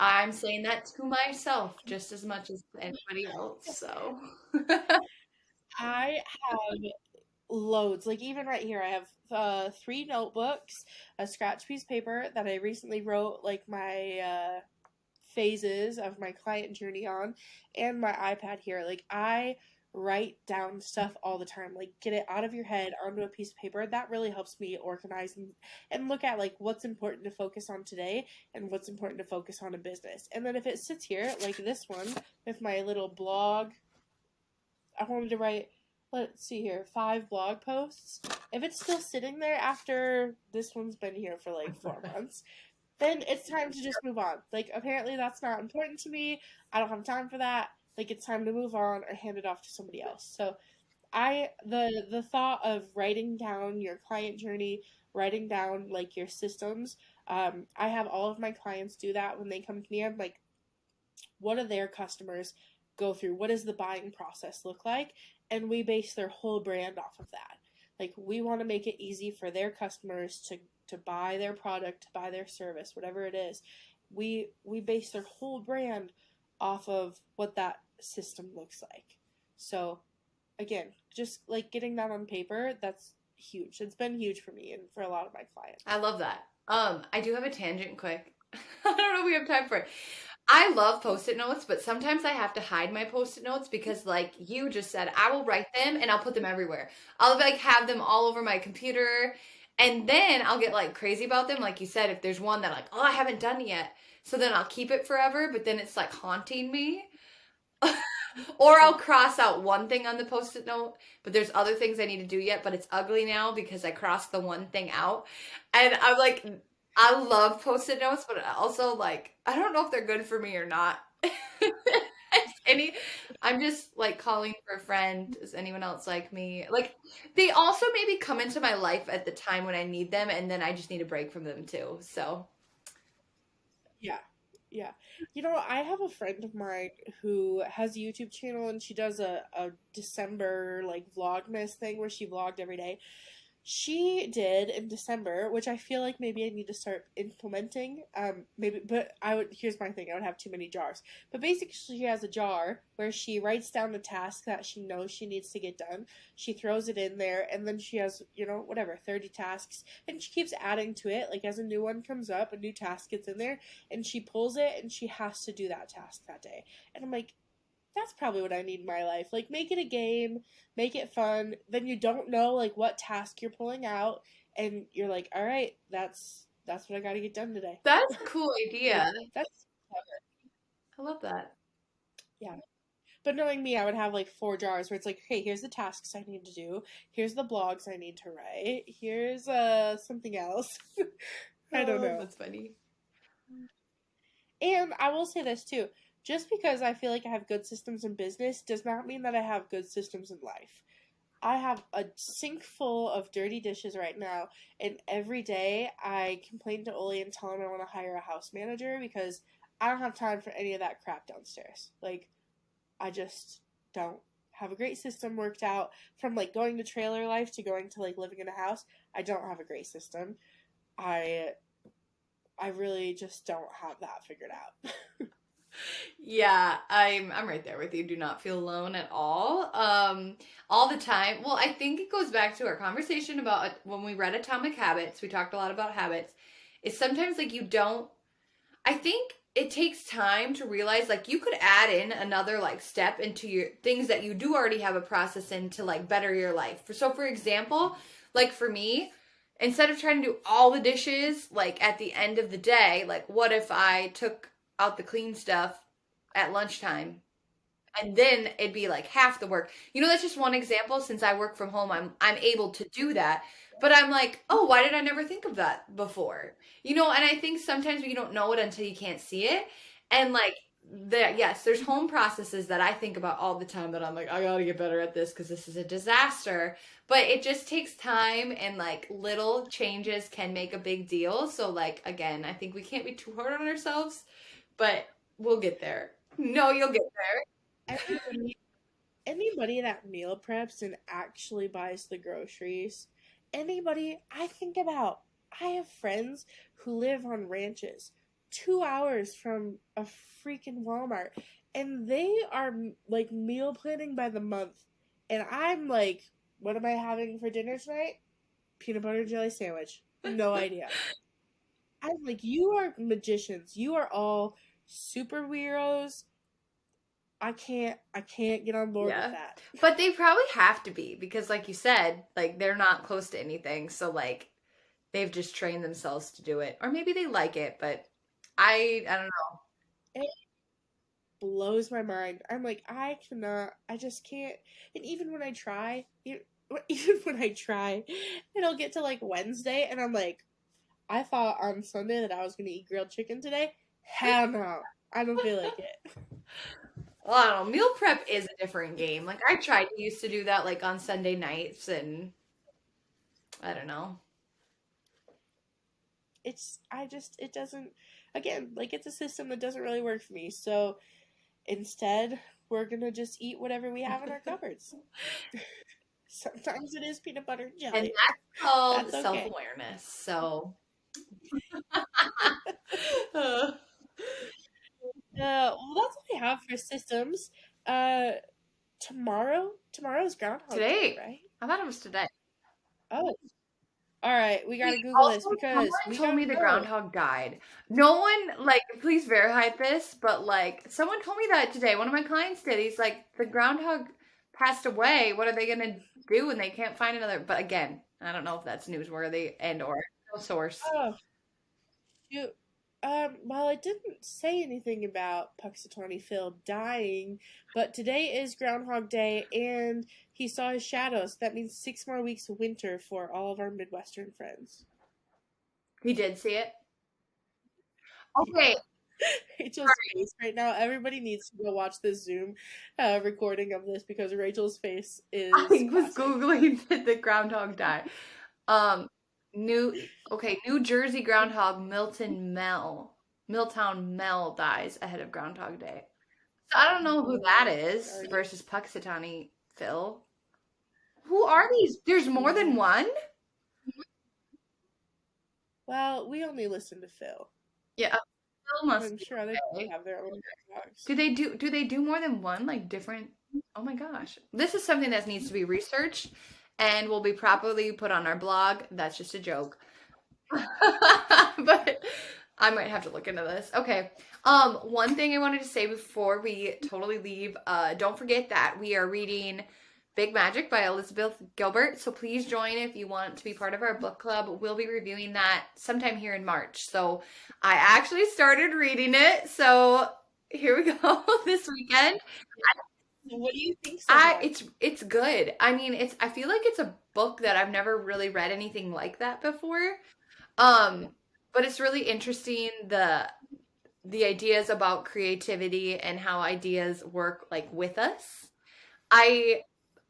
I'm saying that to myself just as much as anybody else. So I have loads. Like even right here, I have three notebooks, a scratch piece of paper that I recently wrote like my phases of my client journey on, and my iPad here. Like I write down stuff all the time. Like get it out of your head onto a piece of paper. That really helps me organize and look at like what's important to focus on today and what's important to focus on in business. And then if it sits here like this one with my little blog, I wanted to write, let's see here, 5 blog posts. If it's still sitting there after this one's been here for like 4 months, then it's time to just move on. Like apparently that's not important to me. I don't have time for that. Like it's time to move on or hand it off to somebody else. So the thought of writing down your client journey, writing down like your systems. I have all of my clients do that when they come to me. I'm like, what do their customers go through? What does the buying process look like? And we base their whole brand off of that. Like we want to make it easy for their customers to buy their product, to buy their service, whatever it is. We base their whole brand off of what that system looks like. So again, just like getting that on paper, that's huge. It's been huge for me and for a lot of my clients. I love that. I do have a tangent quick. I don't know if we have time for it. I love post-it notes, but sometimes I have to hide my post-it notes because like you just said, I will write them and I'll put them everywhere. I'll like have them all over my computer and then I'll get like crazy about them. Like you said, if there's one that like, oh, I haven't done yet. So then I'll keep it forever, but then it's like haunting me. Or I'll cross out one thing on the post-it note, but there's other things I need to do yet, but it's ugly now because I crossed the one thing out. And I'm like, I love post-it notes, but also like, I don't know if they're good for me or not. Any, I'm just like calling for a friend. Is anyone else like me? Like, they also maybe come into my life at the time when I need them, and then I just need a break from them too. So, Yeah. Yeah. You know, I have a friend of mine who has a YouTube channel and she does a December like vlogmas thing where she vlogged every day. She did in December, which I feel like maybe I need to start implementing. Maybe, but I would. Here's my thing: I would have too many jars. But basically, she has a jar where she writes down the task that she knows she needs to get done. She throws it in there, and then she has, whatever, 30 tasks, and she keeps adding to it. Like as a new one comes up, a new task gets in there, and she pulls it, and she has to do that task that day. And I'm like, that's probably what I need in my life. Like make it a game, make it fun. Then you don't know like what task you're pulling out and you're like, "All right, that's what I got to get done today." that's a cool Like idea. that's clever. I love that. Yeah. But knowing me, I would have like 4 jars where it's like, "Hey, here's the tasks I need to do. Here's the blogs I need to write. Here's something else." I don't Oh, know. that's funny. And I will say this too. Just because I feel like I have good systems in business does not mean that I have good systems in life. I have a sink full of dirty dishes right now, and every day I complain to Oli and tell him I want to hire a house manager because I don't have time for any of that crap downstairs. Like, I just don't have a great system worked out from like going to trailer life to going to like living in a house. I don't have a great system. I I really just don't have that figured out. Yeah, I'm right there with you. Do not feel alone at all the time. Well, I think it goes back to our conversation about when we read Atomic Habits. We talked a lot about habits. It's sometimes like you don't. I think it takes time to realize like you could add in another like step into your things that you do already have a process in to like better your life. For example, like for me, instead of trying to do all the dishes like at the end of the day, like what if I took out the clean stuff at lunchtime and then it'd be like half the work. You know, that's just one example. Since I work from home, I'm able to do that. But I'm like, oh, why did I never think of that before? You know, and I think sometimes you don't know it until you can't see it. And like yes, there's home processes that I think about all the time that I'm like, I gotta get better at this because this is a disaster. But it just takes time and like little changes can make a big deal. So like again, I think we can't be too hard on ourselves, but we'll get there. No, you'll get Anybody, anybody that meal preps and actually buys the groceries, anybody I think about, I have friends who live on ranches 2 hours from a freaking Walmart, and they are like meal planning by the month. And I'm like, what am I having for dinner tonight? Peanut butter and jelly sandwich. No idea. I'm like, you are magicians. You are all super weirdos. I can't get on board with Yeah. that. But they probably have to be because like you said, like they're not close to anything. So like they've just trained themselves to do it. Or maybe they like it, but I don't know. It blows my mind. I'm like, I cannot, I just can't. And even when I try, even when I try, it'll get to like Wednesday, and I'm like, I thought on Sunday that I was gonna eat grilled chicken today. Hell no, I don't feel like it. Well, I don't know. Meal prep is a different game. Like I tried to used to do that like on Sunday nights and I don't know. It doesn't. Again, like it's a system that doesn't really work for me. So instead, we're gonna just eat whatever we have in our cupboards. Sometimes it is peanut butter and And jelly. that's called That's okay. self-awareness. So uh, Well, that's all I have for systems. Uh, tomorrow's Groundhog Day, today, right? I thought it was today. Oh, all right. We Wait, gotta Google this also, because someone we told me gotta the know. groundhog died. No one, like, please verify this, but like, someone told me that today. One of my clients did. He's like, the groundhog passed away. What are they gonna do when they can't find another? But again, I don't know if that's newsworthy and or no source. Oh, shoot. Well, it didn't say anything about Puxatawny Phil dying, but today is Groundhog Day, and he saw his shadow, so that means 6 more weeks of winter for all of our Midwestern friends. He did see it. Okay, Rachel's face right now. Everybody needs to go watch this Zoom recording of this because Rachel's face is I was classic. googling did the groundhog die. Um, New Jersey groundhog Milltown Mel dies ahead of Groundhog Day. So I don't know who that Oh, is darn it. versus Puxatawny Phil. Who are these? There's more than Yeah. one? Well, we only listen to Phil, Yeah, Phil but must I'm be sure other people okay. have their own groundhogs. Do they do more than one like different? Oh my gosh. This is something that needs to be researched and will be properly put on our blog. That's just a joke. But I might have to look into this. Okay. One thing I wanted to say before we totally leave, don't forget that we are reading Big Magic by Elizabeth Gilbert. So please join if you want to be part of our book club. We'll be reviewing that sometime here in March. So I actually started reading it. So here we go this weekend. What do you think so I far? it's good. I mean, I feel like it's a book that I've never really read anything like that before. Um, but it's really interesting the ideas about creativity and how ideas work like with us. I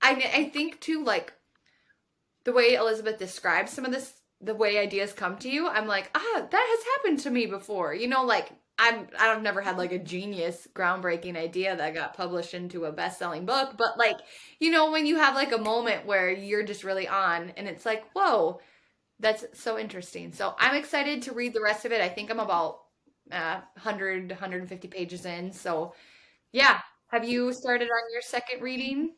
I think too like the way Elizabeth describes some of this the way ideas come to you, I'm like, that has happened to me before. You know, like I've never had like a genius groundbreaking idea that got published into a best-selling book, but like, you know, when you have like a moment where you're just really on and it's like, whoa, that's so interesting. So I'm excited to read the rest of it. I think I'm about 100, 150 pages in. So yeah. Have you started on your second reading?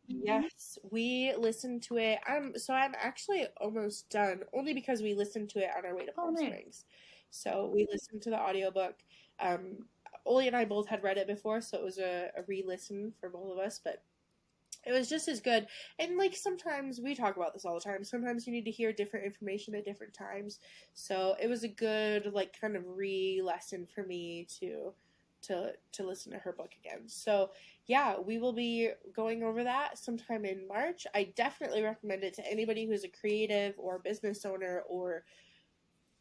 Yes, we listened to it. I'm actually almost done, only because we listened to it on our way to Oh, Palm nice. Springs. So we listened to the audiobook. Um, Oli and I both had read it before, so it was a re-listen for both of us. But it was just as good. And like sometimes we talk about this all the time. Sometimes you need to hear different information at different times. So it was a good like kind of re-lesson for me to listen to her book again. So yeah, we will be going over that sometime in March. I definitely recommend it to anybody who's a creative or business owner or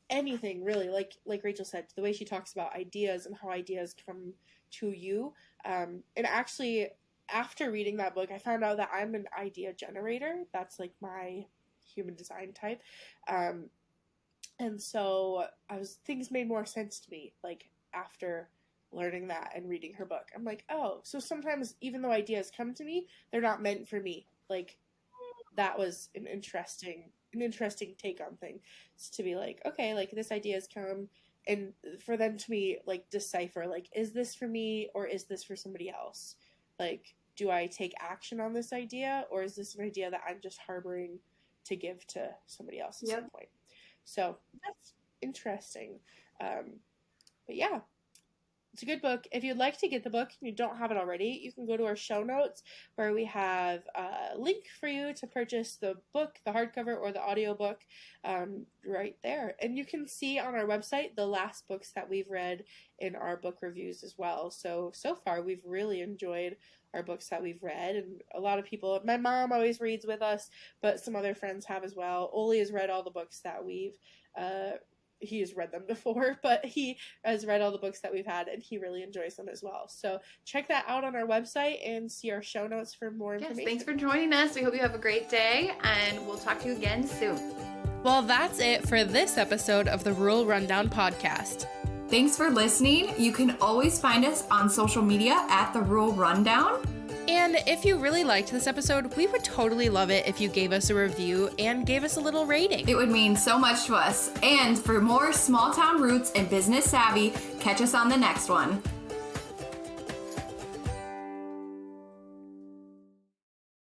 anything really. Like Rachel said, the way she talks about ideas and how ideas come to you. And actually, after reading that book, I found out that I'm an idea generator. That's like my human design type. And so things made more sense to me, like after learning that and reading her book. I'm like, oh, so sometimes even though ideas come to me, they're not meant for me. Like that was an interesting take on things to be like, okay, like this idea has come, and for them to me like decipher like, is this for me or is this for somebody else? Like, do I take action on this idea, or is this an idea that I'm just harboring to give to somebody else at some point? So that's interesting. But yeah, it's a good book. If you'd like to get the book and you don't have it already, you can go to our show notes where we have a link for you to purchase the book, the hardcover, or the audiobook right there. And you can see on our website the last books that we've read in our book reviews as well. So far, we've really enjoyed our books that we've read. And a lot of people, my mom always reads with us, but some other friends have as well. Oli has read all the books that he has read them before, but he has read all the books that we've had, and he really enjoys them as well. So check that out on our website and see our show notes for more information. Yes, thanks for joining us. We hope you have a great day, and we'll talk to you again soon. Well, that's it for this episode of the Rural Rundown podcast. Thanks for listening. You can always find us on social media at The Rural Rundown. And if you really liked this episode, we would totally love it if you gave us a review and gave us a little rating. It would mean so much to us. And for more small town roots and business savvy, catch us on the next one.